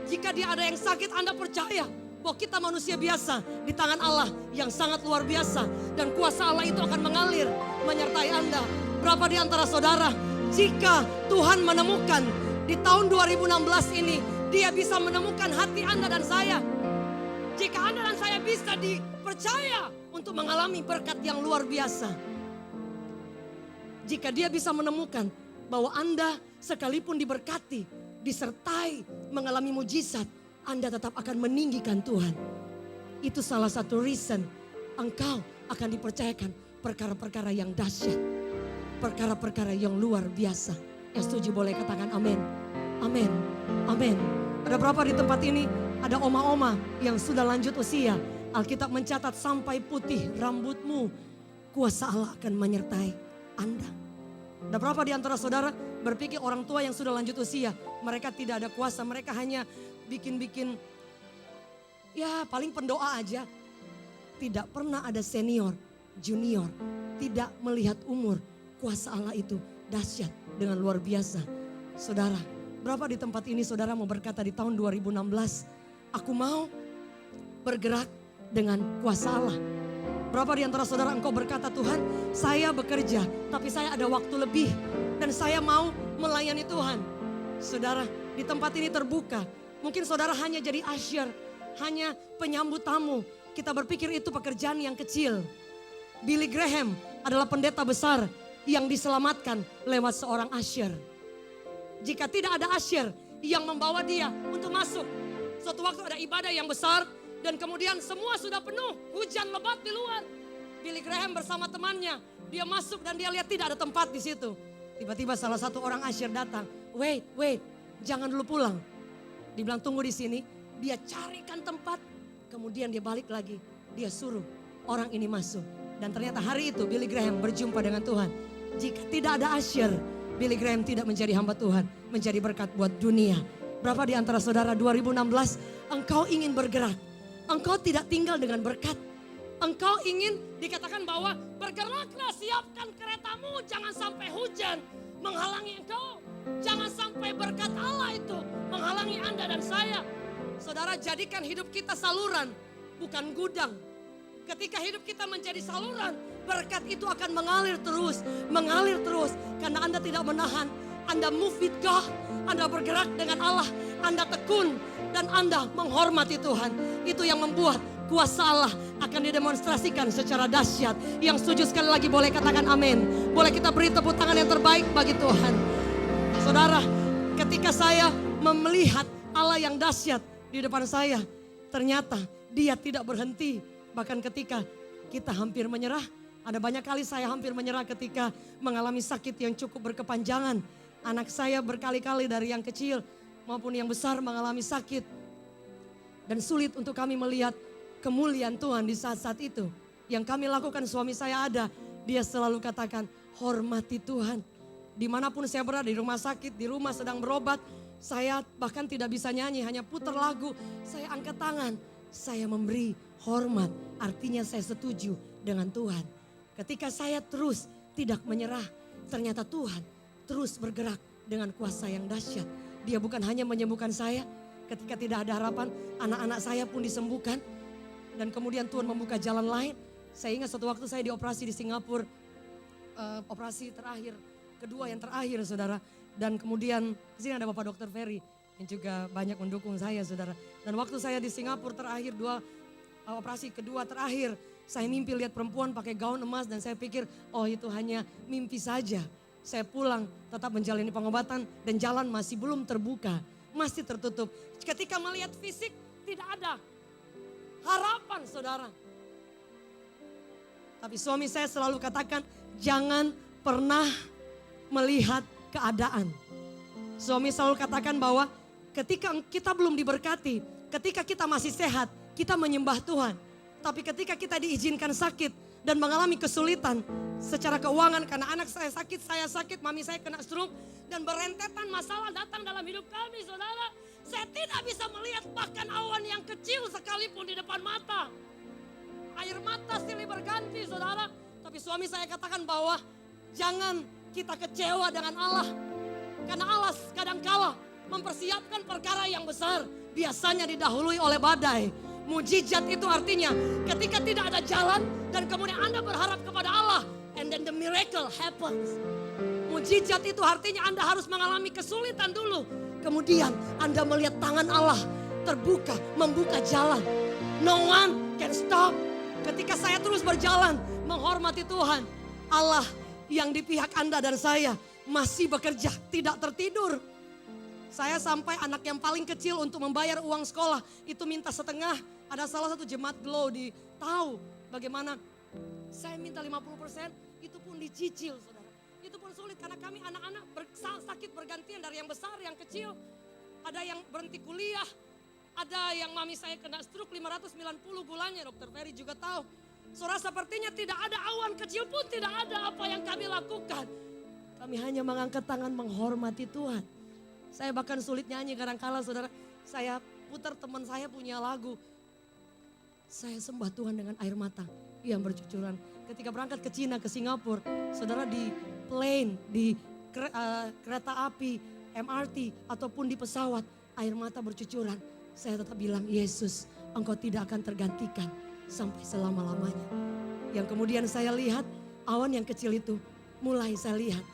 Jika dia ada yang sakit, Anda percaya bahwa kita manusia biasa di tangan Allah yang sangat luar biasa. Dan kuasa Allah itu akan mengalir menyertai Anda. Berapa di antara saudara, jika Tuhan menemukan di tahun 2016 ini, Dia bisa menemukan hati Anda dan saya. Jika Anda dan saya bisa dipercaya untuk mengalami berkat yang luar biasa. Jika Dia bisa menemukan bahwa Anda sekalipun diberkati, disertai mengalami mujizat, Anda tetap akan meninggikan Tuhan. Itu salah satu reason engkau akan dipercayakan perkara-perkara yang dahsyat. Perkara-perkara yang luar biasa. Yang setuju boleh katakan amin. Amin. Amin. Ada berapa di tempat ini? Ada oma-oma yang sudah lanjut usia. Alkitab mencatat sampai putih rambutmu, kuasa Allah akan menyertai Anda. Ada berapa di antara saudara berpikir orang tua yang sudah lanjut usia, mereka tidak ada kuasa, mereka hanya bikin-bikin, ya paling pendoa aja. Tidak pernah ada senior, junior, tidak melihat umur. Kuasa Allah itu dahsyat dengan luar biasa. Saudara, berapa di tempat ini saudara mau berkata di tahun 2016, aku mau bergerak dengan kuasa Allah. Berapa di antara saudara engkau berkata, Tuhan saya bekerja tapi saya ada waktu lebih dan saya mau melayani Tuhan. Saudara, di tempat ini terbuka. Mungkin saudara hanya jadi usher, hanya penyambut tamu. Kita berpikir itu pekerjaan yang kecil. Billy Graham adalah pendeta besar yang diselamatkan lewat seorang usher. Jika tidak ada usher yang membawa dia untuk masuk, suatu waktu ada ibadah yang besar dan kemudian semua sudah penuh, hujan lebat di luar. Billy Graham bersama temannya, dia masuk dan dia lihat tidak ada tempat di situ. Tiba-tiba salah satu orang usher datang, wait, jangan dulu pulang. Dibilang tunggu di sini, dia carikan tempat, kemudian dia balik lagi, dia suruh orang ini masuk. Dan ternyata hari itu Billy Graham berjumpa dengan Tuhan. Jika tidak ada usher, Billy Graham tidak menjadi hamba Tuhan, menjadi berkat buat dunia. Berapa di antara saudara 2016 engkau ingin bergerak, engkau tidak tinggal dengan berkat. Engkau ingin dikatakan bahwa bergeraklah, siapkan keretamu, jangan sampai hujan menghalangi engkau. Jangan sampai berkat Allah itu menghalangi Anda dan saya. Saudara, jadikan hidup kita saluran, bukan gudang. Ketika hidup kita menjadi saluran, berkat itu akan mengalir terus. Karena Anda tidak menahan, Anda move with God, Anda bergerak dengan Allah, Anda tekun dan Anda menghormati Tuhan. Itu yang membuat kuasa Allah akan didemonstrasikan secara dahsyat. Yang setuju sekali lagi boleh katakan amin. Boleh kita beri tepuk tangan yang terbaik bagi Tuhan. Saudara, ketika saya melihat Allah yang dahsyat di depan saya, ternyata Dia tidak berhenti. Bahkan ketika kita hampir menyerah, ada banyak kali saya hampir menyerah ketika mengalami sakit yang cukup berkepanjangan. Anak saya berkali-kali dari yang kecil maupun yang besar mengalami sakit. Dan sulit untuk kami melihat kemuliaan Tuhan di saat-saat itu. Yang kami lakukan, suami saya ada, dia selalu katakan, hormati Tuhan. Dimanapun saya berada, di rumah sakit, di rumah sedang berobat, saya bahkan tidak bisa nyanyi, hanya putar lagu. Saya angkat tangan, saya memberi hormat, artinya saya setuju dengan Tuhan. Ketika saya terus tidak menyerah, ternyata Tuhan terus bergerak dengan kuasa yang dahsyat. Dia bukan hanya menyembuhkan saya, ketika tidak ada harapan, anak-anak saya pun disembuhkan. Dan kemudian Tuhan membuka jalan lain. Saya ingat suatu waktu saya dioperasi di Singapura, operasi terakhir, kedua yang terakhir saudara. Dan kemudian di sini ada Bapak Dr. Ferry yang juga banyak mendukung saya saudara. Dan waktu saya di Singapura terakhir, operasi kedua terakhir, saya mimpi lihat perempuan pakai gaun emas dan saya pikir, oh itu hanya mimpi saja. Saya pulang tetap menjalani pengobatan dan jalan masih belum terbuka, masih tertutup. Ketika melihat fisik tidak ada harapan saudara. Tapi suami saya selalu katakan, jangan pernah melihat keadaan. Suami selalu katakan bahwa ketika kita belum diberkati, ketika kita masih sehat, kita menyembah Tuhan. Tapi ketika kita diizinkan sakit dan mengalami kesulitan secara keuangan karena anak saya sakit, mami saya kena stroke dan berentetan masalah datang dalam hidup kami saudara. Saya tidak bisa melihat bahkan awan yang kecil sekalipun di depan mata. Air mata silih berganti saudara. Tapi suami saya katakan bahwa jangan kita kecewa dengan Allah. Karena Allah kadangkala mempersiapkan perkara yang besar. Biasanya didahului oleh badai. Mujizat itu artinya ketika tidak ada jalan dan kemudian Anda berharap kepada Allah. And then the miracle happens. Mujizat itu artinya Anda harus mengalami kesulitan dulu. Kemudian Anda melihat tangan Allah terbuka, membuka jalan. No one can stop. Ketika saya terus berjalan menghormati Tuhan, Allah yang di pihak Anda dan saya masih bekerja, tidak tertidur. Saya sampai anak yang paling kecil untuk membayar uang sekolah itu minta setengah. Ada salah satu jemaat Glow tahu bagaimana saya minta 50%, itu pun dicicil, saudara. Itu pun sulit karena kami anak-anak sakit bergantian dari yang besar, yang kecil. Ada yang berhenti kuliah, ada yang mami saya kena stroke 590 gulanya, Dokter Ferry juga tahu. Saudara, sepertinya tidak ada awan kecil pun, tidak ada apa yang kami lakukan. Kami hanya mengangkat tangan menghormati Tuhan. Saya bahkan sulit nyanyi kadang-kala, saudara. Saya putar, teman saya punya lagu. Saya sembah Tuhan dengan air mata yang bercucuran. Ketika berangkat ke Cina, ke Singapura, saudara, di plane, di kereta api, MRT, ataupun di pesawat, air mata bercucuran. Saya tetap bilang, Yesus, Engkau tidak akan tergantikan sampai selama-lamanya. Yang kemudian saya lihat, awan yang kecil itu mulai saya lihat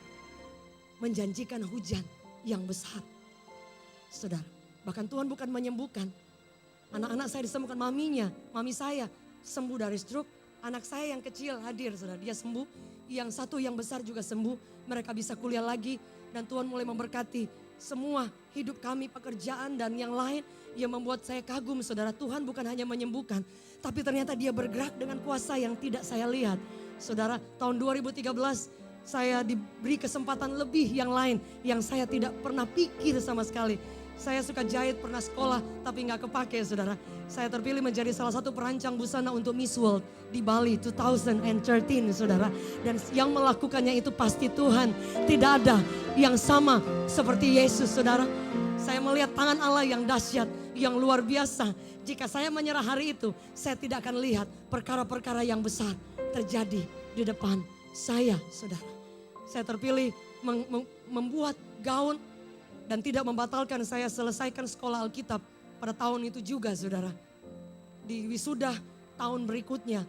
menjanjikan hujan yang besar. Saudara, bahkan Tuhan bukan menyembuhkan. Anak-anak saya disembuhkan, mami saya sembuh dari stroke. Anak saya yang kecil hadir, saudara, dia sembuh. Yang satu yang besar juga sembuh, mereka bisa kuliah lagi. Dan Tuhan mulai memberkati semua hidup kami, pekerjaan dan yang lain. Yang membuat saya kagum, saudara. Tuhan bukan hanya menyembuhkan, tapi ternyata dia bergerak dengan kuasa yang tidak saya lihat. Saudara, tahun 2013 saya diberi kesempatan lebih yang lain yang saya tidak pernah pikir sama sekali. Saya suka jahit, pernah sekolah tapi gak kepake, saudara. Saya terpilih menjadi salah satu perancang busana untuk Miss World di Bali 2013, saudara. Dan yang melakukannya itu pasti Tuhan. Tidak ada yang sama seperti Yesus, saudara. Saya melihat tangan Allah yang dahsyat, yang luar biasa. Jika saya menyerah hari itu, saya tidak akan lihat perkara-perkara yang besar terjadi di depan saya, saudara. Saya terpilih membuat gaun dan tidak membatalkan, saya selesaikan sekolah Alkitab pada tahun itu juga, saudara. Di wisuda tahun berikutnya.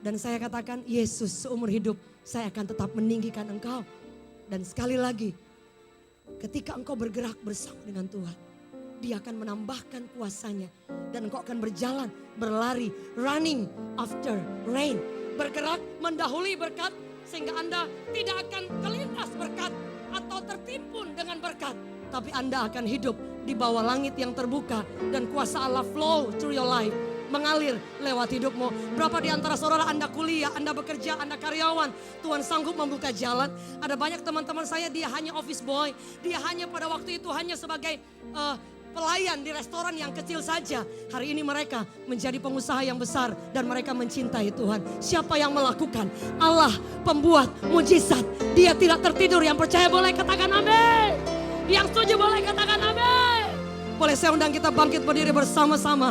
Dan saya katakan, Yesus, seumur hidup saya akan tetap meninggikan Engkau. Dan sekali lagi, ketika engkau bergerak bersama dengan Tuhan, Dia akan menambahkan kuasanya. Dan engkau akan berjalan, berlari, running after rain. Bergerak mendahului berkat, sehingga Anda tidak akan kelindas berkat atau tertimpun dengan berkat. Tapi Anda akan hidup di bawah langit yang terbuka dan kuasa Allah flow through your life. Mengalir lewat hidupmu. Berapa di antara saudara Anda kuliah, Anda bekerja, Anda karyawan. Tuhan sanggup membuka jalan. Ada banyak teman-teman saya, dia hanya office boy. Dia hanya pada waktu itu hanya sebagai pelayan di restoran yang kecil saja. Hari ini mereka menjadi pengusaha yang besar dan mereka mencintai Tuhan. Siapa yang melakukan? Allah, pembuat mujizat. Dia tidak tertidur. Yang percaya boleh katakan amin. Yang setuju boleh katakan amin. Boleh saya undang kita bangkit berdiri bersama-sama.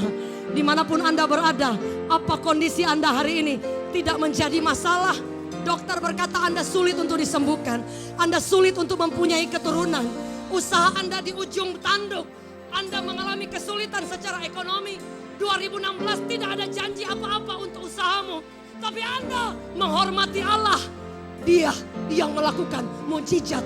Dimanapun Anda berada, apa kondisi Anda hari ini, tidak menjadi masalah. Dokter berkata Anda sulit untuk disembuhkan. Anda sulit untuk mempunyai keturunan. Usaha Anda di ujung tanduk. Anda mengalami kesulitan secara ekonomi. 2016 tidak ada janji apa-apa untuk usahamu. Tapi Anda menghormati Allah. Dia yang melakukan mujizat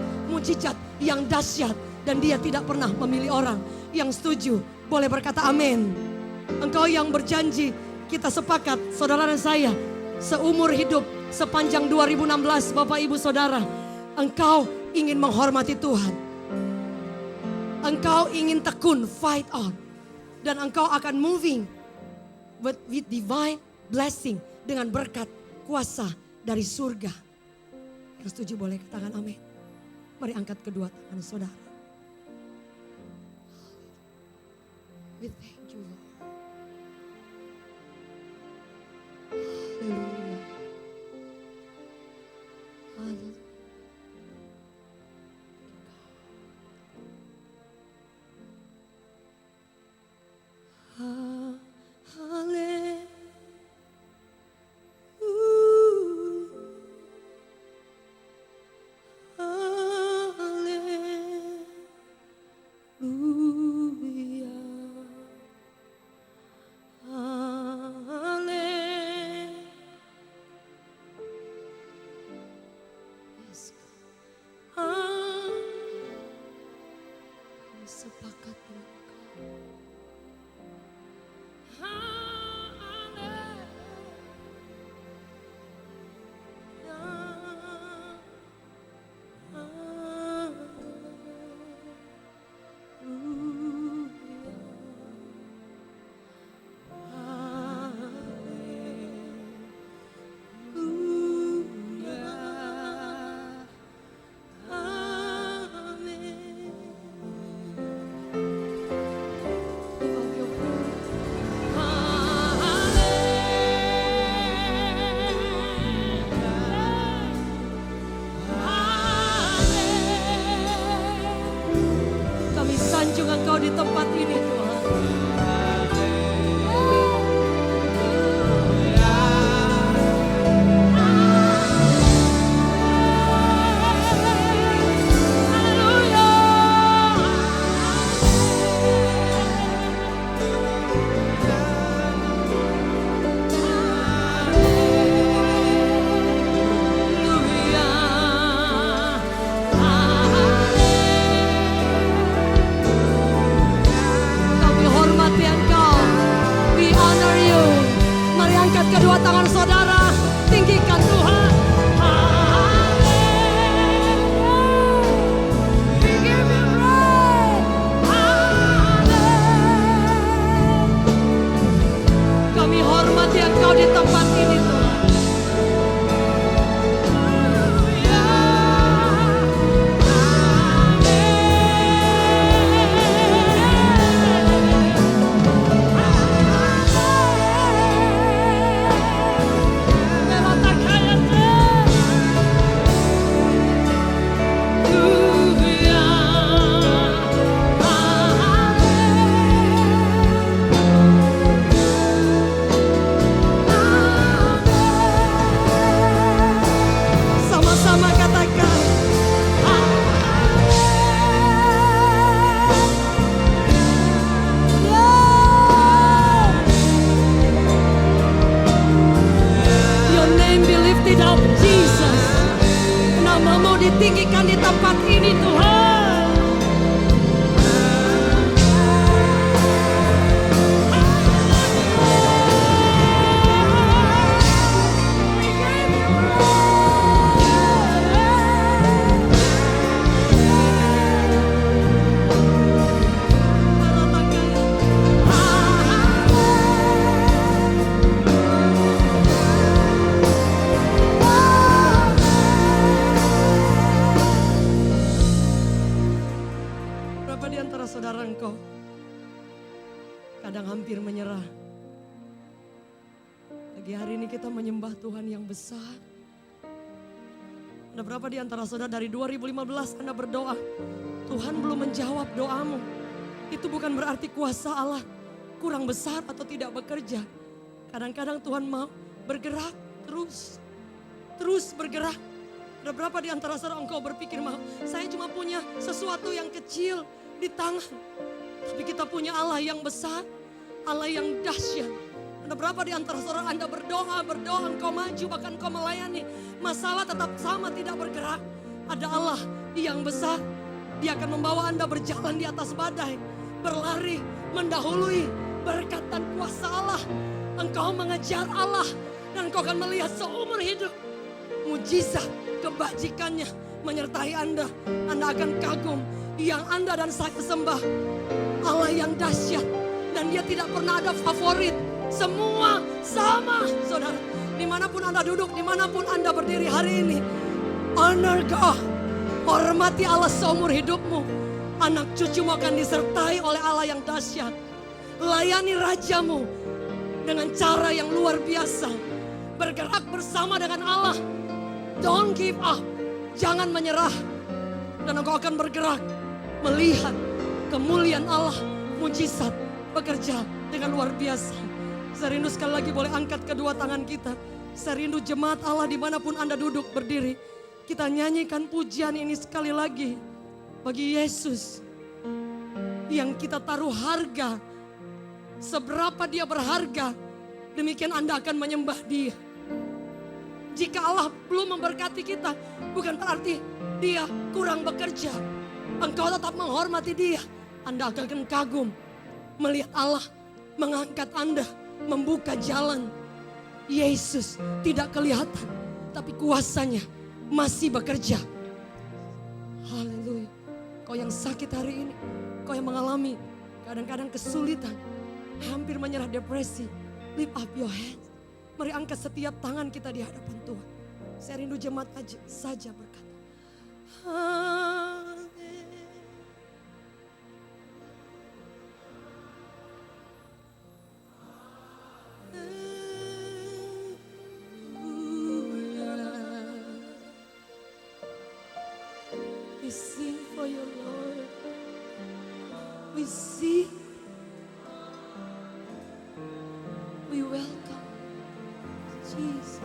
yang dahsyat. Dan dia tidak pernah memilih orang. Yang setuju boleh berkata amin. Engkau yang berjanji, kita sepakat, saudara dan saya, seumur hidup sepanjang 2016, Bapak Ibu Saudara, engkau ingin menghormati Tuhan. Engkau ingin tekun, fight on. Dan engkau akan moving with divine blessing, dengan berkat kuasa dari surga. Yang setuju boleh katakan amin. Mari angkat kedua tangan saudara. We thank you, Lord. Haleluya. Haleluya. sepakat dengan Engkau. Kami sanjung Engkau di tempat ini Tuhan. Kami hormati Engkau. We honor you. Mari angkat kedua tangan saudara, tinggikan Tuhan. We give you praise. Kami hormati Engkau di tempat ini Tuhan. Sama-sama katakan. Your name be lifted up, Jesus. Namamu ditinggikan di tempat ini Tuhan. Berapa di antara saudara engkau kadang hampir menyerah? Pagi hari ini kita menyembah Tuhan yang besar. Ada berapa di antara saudara dari 2015 Anda berdoa, Tuhan belum menjawab doamu. Itu bukan berarti kuasa Allah kurang besar atau tidak bekerja. Kadang-kadang Tuhan mau bergerak terus bergerak. Ada berapa di antara saudara engkau berpikir, saya cuma punya sesuatu yang kecil di tangan. Tapi kita punya Allah yang besar, Allah yang dahsyat. Ada berapa di antara saudara Anda berdoa, engkau maju, bahkan engkau melayani. Masalah tetap sama, tidak bergerak. Ada Allah yang besar, Dia akan membawa Anda berjalan di atas badai. Berlari, mendahului berkat dan kuasa Allah. Engkau mengejar Allah dan engkau akan melihat seumur hidup mujizat kebajikannya menyertai Anda. Anda akan kagum yang Anda dan saya sembah Allah yang dahsyat, dan Dia tidak pernah ada favorit. Semua sama, saudara. Dimanapun Anda duduk, dimanapun Anda berdiri hari ini, honor God, hormati Allah seumur hidupmu. Anak cucumu akan disertai oleh Allah yang dahsyat. Layani rajamu dengan cara yang luar biasa. Bergerak bersama dengan Allah. Don't give up. Jangan menyerah. Dan engkau akan bergerak melihat kemuliaan Allah, mujizat bekerja dengan luar biasa. Saya rindu sekali lagi boleh angkat kedua tangan kita. Saya rindu jemaat Allah dimanapun Anda duduk berdiri. Kita nyanyikan pujian ini sekali lagi. Bagi Yesus yang kita taruh harga. Seberapa Dia berharga, demikian Anda akan menyembah Dia. Jika Allah belum memberkati kita, bukan berarti Dia kurang bekerja. Engkau tetap menghormati Dia. Anda akan kagum melihat Allah mengangkat Anda, membuka jalan. Yesus tidak kelihatan, tapi kuasanya masih bekerja. Haleluya. Kau yang sakit hari ini, kau yang mengalami kadang-kadang kesulitan, hampir menyerah depresi, lift up your hands. Mari angkat setiap tangan kita di hadapan Tuhan. Saya rindu jemaat aja saja berkata, we sing for your Lord. We sing. We welcome Jesus.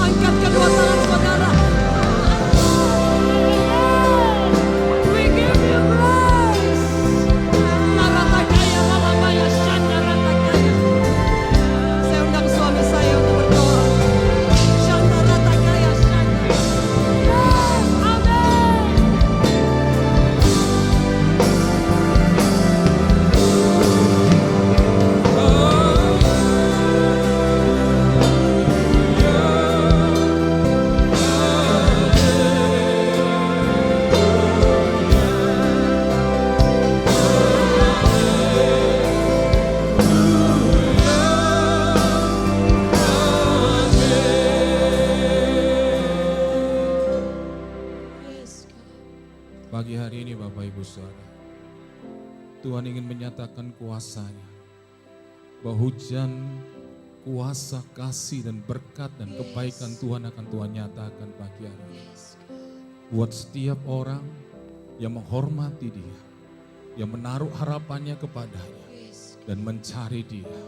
Angkat kedua tangan saudara. We give you praise. Naratakaya, lalabaya, shandaratakaya. Saya undang suami saya untuk berdoa. Shandaratakaya, shandaratakaya. Amen. Yes, God. Pagi hari ini Bapak Ibu Saudara, Tuhan ingin menyatakan kuasa-Nya. Bahwa hujan, kuasa, kasih dan berkat dan kebaikan Tuhan akan Tuhan nyatakan pagi hari ini. Buat setiap orang yang menghormati Dia, yang menaruh harapannya kepadanya dan mencari Dia.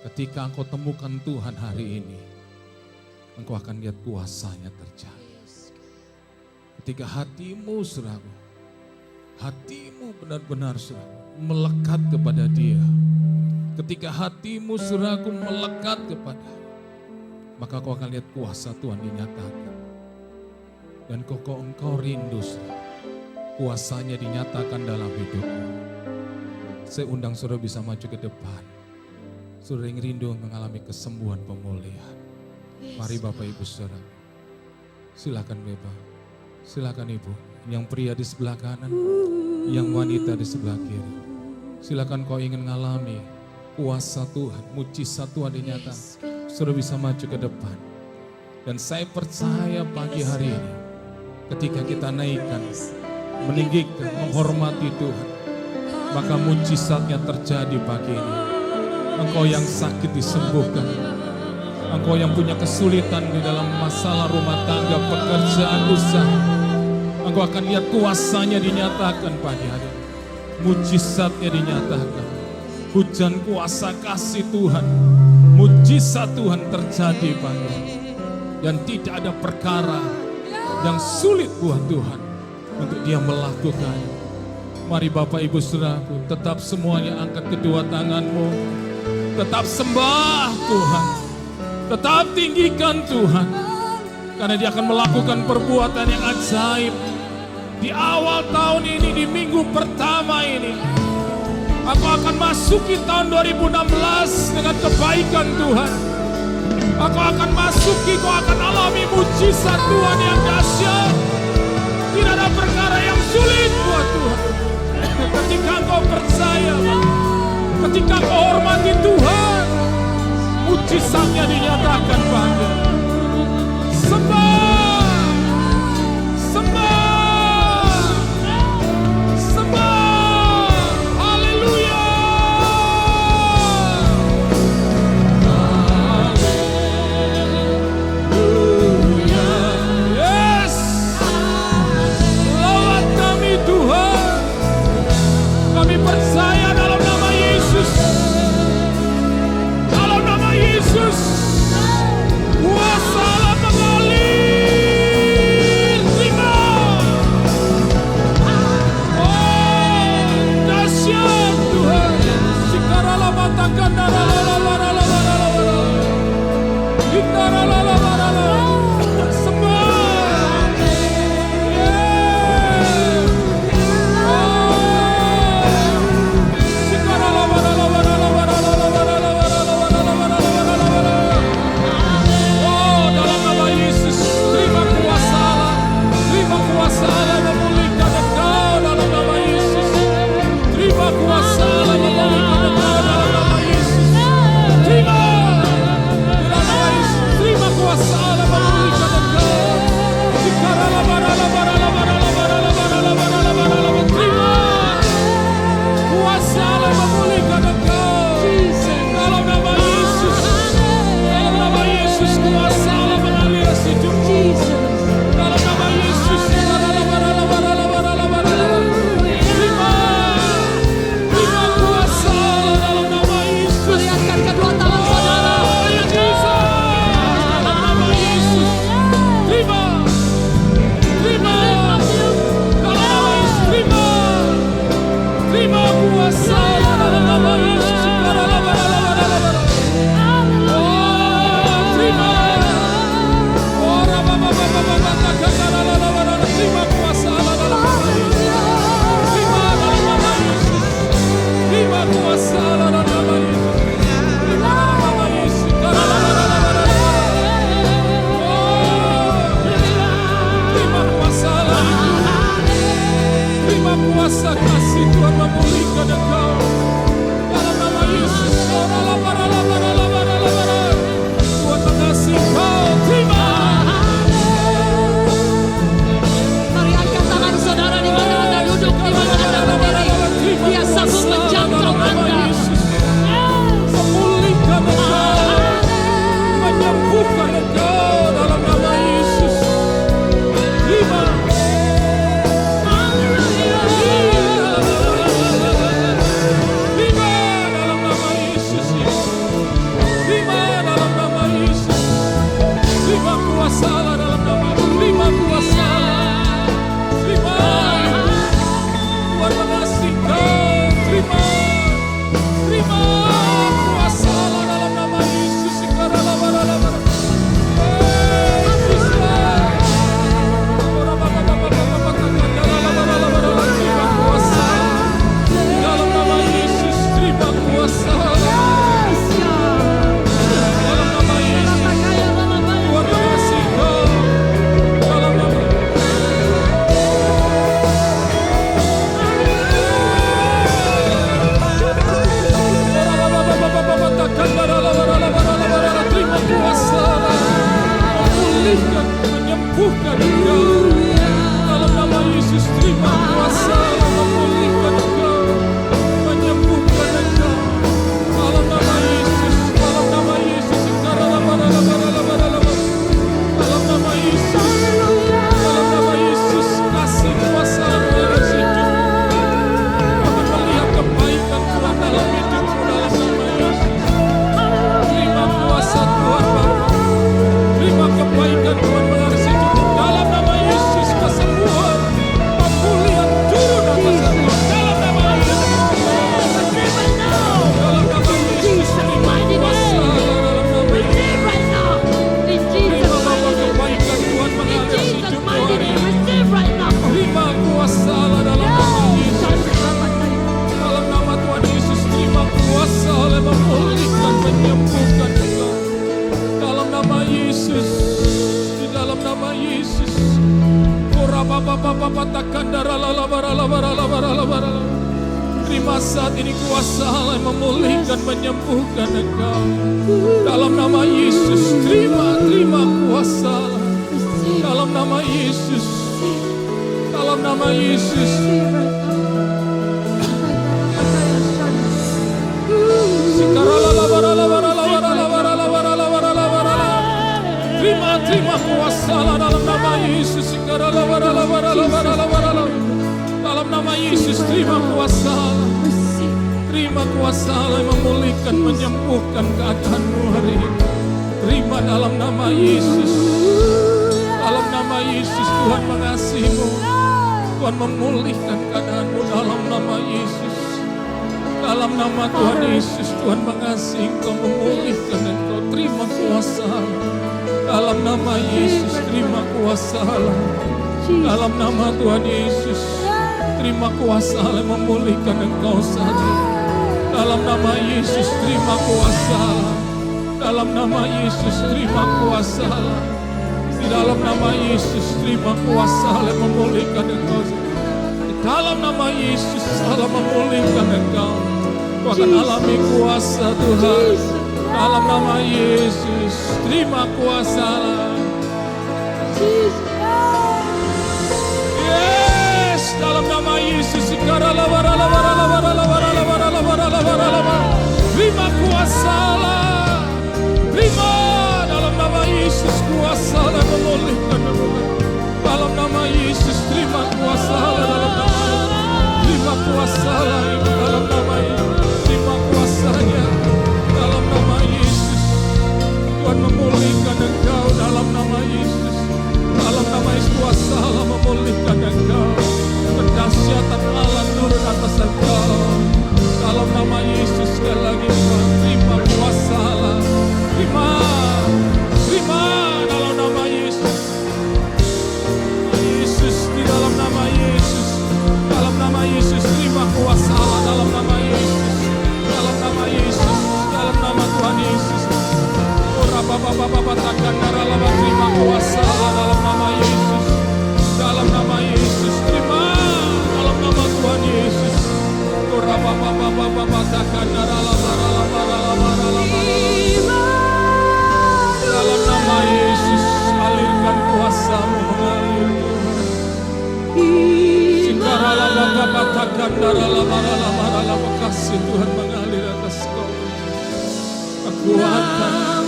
Ketika engkau temukan Tuhan hari ini, engkau akan lihat kuasa-Nya terjadi. Ketika hatimu saudaraku, hatimu benar-benar saudaraku melekat kepada Dia. Ketika hatimu saudaraku melekat kepada, maka kau akan lihat kuasa Tuhan dinyatakan. Dan kok engkau rindu saudara, kuasa-Nya dinyatakan dalam hidupmu. Saya undang saudara bisa maju ke depan. Saudara yang rindu mengalami kesembuhan pemulihan. Mari Bapak Ibu Saudara, silakan Bapak. Silakan Ibu, yang pria di sebelah kanan, yang wanita di sebelah kiri. Silakan kau ingin mengalami kuasa Tuhan, mujizat Tuhan dinyatakan. Saudara bisa maju ke depan. Dan saya percaya pagi hari ini, ketika kita naikkan, meninggikan, menghormati Tuhan, maka mujizatnya terjadi pagi ini. Engkau yang sakit disembuhkan. Engkau yang punya kesulitan di dalam masalah rumah tangga, pekerjaan, usaha, engkau akan lihat kuasa-Nya dinyatakan pagi hari ini. Mujizatnya dinyatakan. Hujan kuasa kasih Tuhan, mujizat Tuhan terjadi pagi ini. Dan tidak ada perkara yang sulit buat Tuhan untuk Dia melakukan. Mari Bapak Ibu Saudaraku, tetap semuanya angkat kedua tanganmu. Tetap sembah Tuhan. Tetap tinggikan Tuhan, karena Dia akan melakukan perbuatan yang ajaib. Di awal tahun ini, di minggu pertama ini, aku akan masuki tahun 2016 dengan kebaikan Tuhan. Aku akan masuki, kau akan alami mujizat Tuhan yang dahsyat. Tidak ada perkara yang sulit buat Tuhan. Ketika kau percaya, ketika kau hormati Tuhan, mujizatnya dinyatakan pada. Sembah, sembah, sembah, haleluya. Haleluya, yes. Lawat kami Tuhan, kami percaya dalam nama Yesus. Yesus. saat ini kuasa Allah yang memulihkan, menyembuhkan engkau. Dalam nama Yesus, terima kuasa Allah. Dalam nama Yesus, dalam nama Yesus. Terima kuasa Allah dalam nama Yesus. Dalam nama Yesus, terima kuasa Allah. Terima kuasa Allah yang memulihkan, menyembuhkan keadaanmu hari ini. Terima dalam nama Yesus. Dalam nama Yesus, Tuhan mengasihimu. Tuhan memulihkan keadaanmu dalam nama Yesus. Dalam nama Tuhan Yesus, Tuhan mengasihi engkau, memulihkan engkau. Terima kuasa Allah. Dalam nama Yesus, terima kuasa Allah. Dalam nama Tuhan Yesus, terima kuasa Allah yang memulihkan engkau saat ini. Dalam nama Yesus, terima kuasa Allah. Dalam nama Yesus, terima kuasa Allah. Di dalam nama Yesus, terima kuasa Allah yang memulihkan engkau. Di dalam nama Yesus, Allah memulihkan engkau. Kau akan alami kuasa Tuhan. Dalam nama Yesus, terima kuasa Allah. Yes, dalam nama Yesus, terima kuasa Allah. Terima dalam nama Yesus, kuasa Allah memulihkan. Dalam nama Yesus, terima kuasa Allah. Dalam nama terima kuasa Allah dalam nama Yesus. Terima kuasanya dalam nama Yesus. Tuhan memulihkan engkau dalam nama Yesus. Dalam nama Yesus, kuasa Allah memulihkan engkau. Kedahsyatan Allah turun atas engkau. Dalam nama Yesus, sekali lagi Tuhan, terima kuasa Allah. Terima dalam nama Yesus. Yesus, di dalam nama Yesus. Dalam nama Yesus, terima kuasa Allah. Dalam nama Yesus. Dalam nama Yesus. Dalam nama Tuhan Yesus. Terima kuasa Allah dalam nama Yesus. Dalam nama Yesus. Terima dalam nama Tuhan Yesus. Dalam nama Yesus, alirkan kuasa-Mu mengalir Tuhan. Kasih Tuhan mengalir atas kau. Kekuatan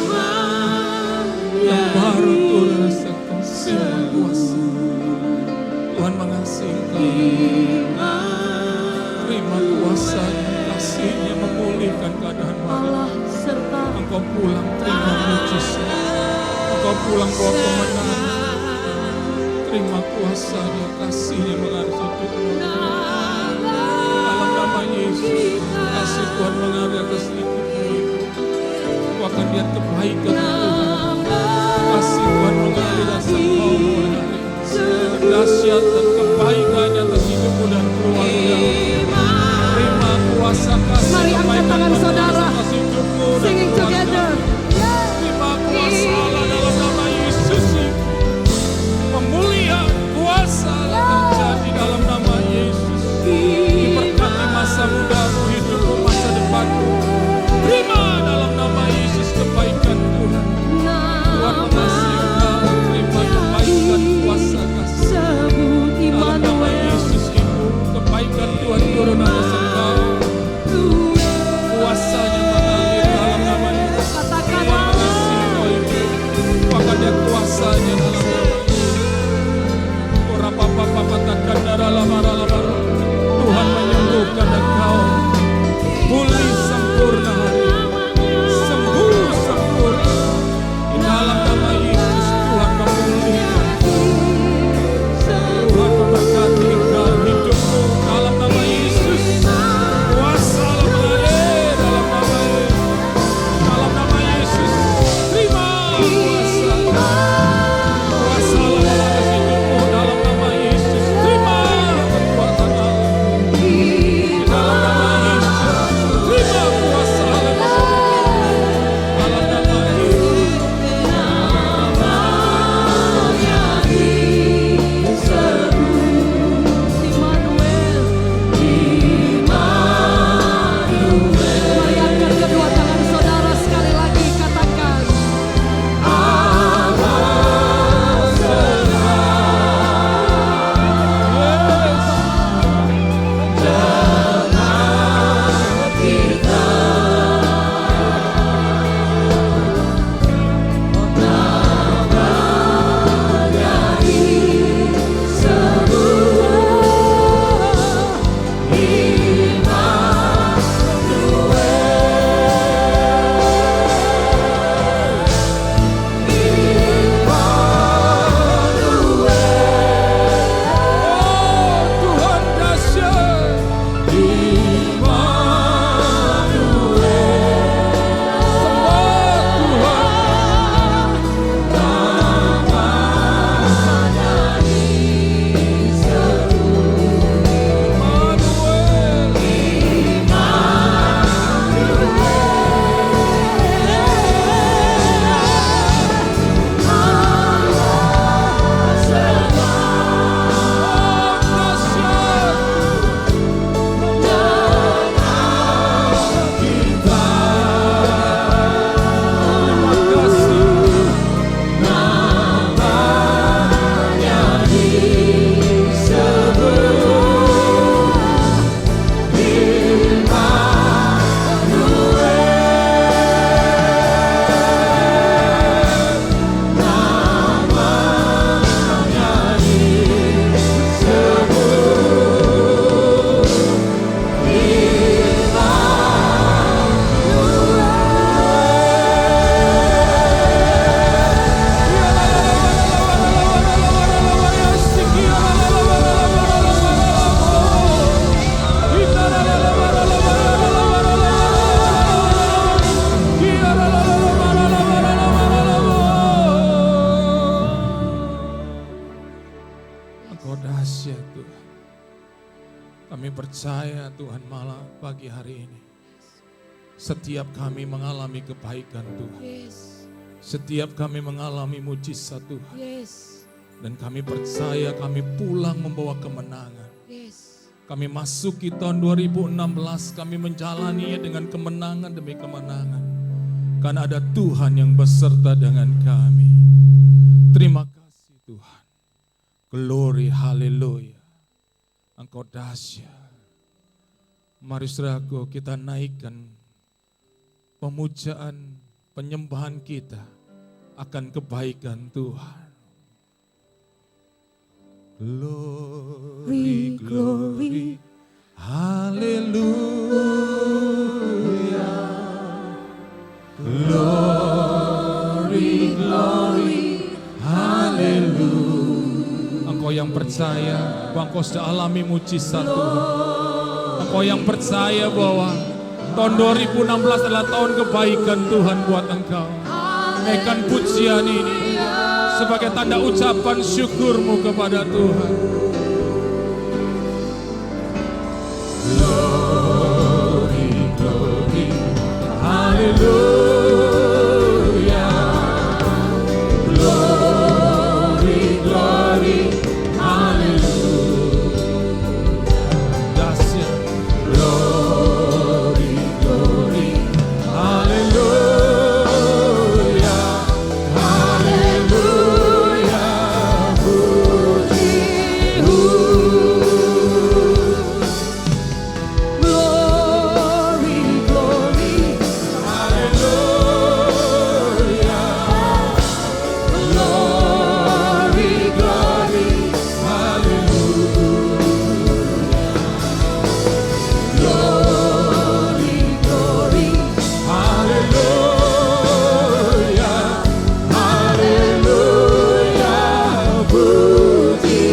yang baru turun rasa kasih kuasa. Tuhan mengasihi engkau. Terima kuasa-Nya, kasih-Nya memulihkan keadaan hari. Engkau pulang terima mujizat. Engkau pulang bawa kemenangan. Terima kuasa-Nya, kasih-Nya mengalir hidupmu. Dalam nama Yesus, kasih Tuhan mengalir atas hidupmu. Kau akan lihat kebaikan Tuhan. Kasih Tuhan mengalir atas engkau mengalir. Kedahsyatan kebaikan-Nya atas hidupmu dan keluarga. Terima kuasa kasih. Mari angkat tangan saudara. Singing together. Terima kuasa Allah dalam nama Yesus. Pemulihan kuasa Allah terjadi dalam nama Yesus. Diberkati masa mudamu, hidupmu, masa depanmu. Terima dalam nama Yesus kebaikan Tuhan. Tuhan mengasihi engkau. Terima kebaikan kuasa kasih. Dalam nama Yesus Ibu, kebaikan Tuhan turun atas engkau. Kuasa malam pagi hari ini. Setiap kami mengalami kebaikan Tuhan. Yes. Setiap kami mengalami mujizat Tuhan. Yes. Dan kami percaya kami pulang membawa kemenangan. Yes. Kami masuki tahun 2016, kami menjalaninya dengan kemenangan demi kemenangan. Karena ada Tuhan yang beserta dengan kami. Terima kasih Tuhan. Glory, haleluya. Engkau dahsyat. Mari saudaraku kita naikkan pemujaan, penyembahan kita akan kebaikan Tuhan. Glory, glory, haleluya. Glory, glory, haleluya. Engkau yang percaya bahwa engkau sudah alami mujizat Tuhan. Engkau yang percaya bahwa tahun 2016 adalah tahun kebaikan Tuhan buat engkau. Naikkan pujian ini sebagai tanda ucapan syukurmu kepada Tuhan. Glory, glory, haleluya. Glory, glory, haleluya. Dahsyat. Glory, glory, haleluya. Haleluya, puji. Glory, glory, haleluya. Glory, glory, haleluya. Glory, glory, haleluya. Haleluya, puji.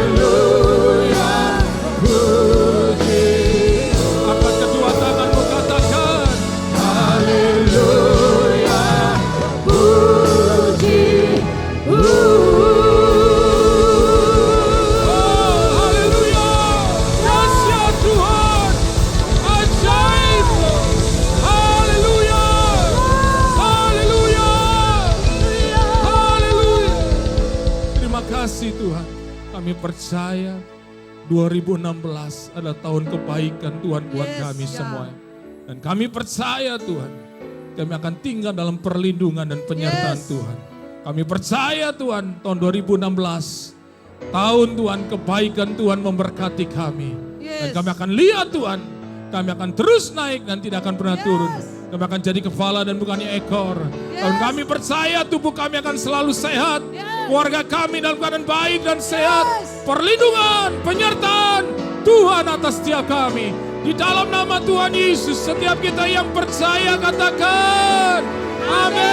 Haleluya, puji. Angkat kedua tanganmu, katakan haleluya, puji. Haleluya, dahsyat Tuhan, ajaib. Haleluya, haleluya, haleluya. Terima kasih Tuhan, kami percaya 2016 adalah tahun kebaikan Tuhan buat Yes, kami ya. semua. Dan kami percaya Tuhan, kami akan tinggal dalam perlindungan dan penyertaan Yes. Tuhan. Kami percaya Tuhan, tahun 2016, tahun Tuhan kebaikan Tuhan memberkati kami. Dan Yes. kami akan lihat Tuhan, kami akan terus naik dan tidak akan pernah Yes. turun. Kami akan jadi kepala dan bukannya ekor. Dan Yes. kami percaya tubuh kami akan selalu sehat. Yes. Keluarga kami dalam keadaan baik dan sehat. Yes. Perlindungan, penyertaan Tuhan atas setiap kami. Di dalam nama Tuhan Yesus, setiap kita yang percaya katakan amin.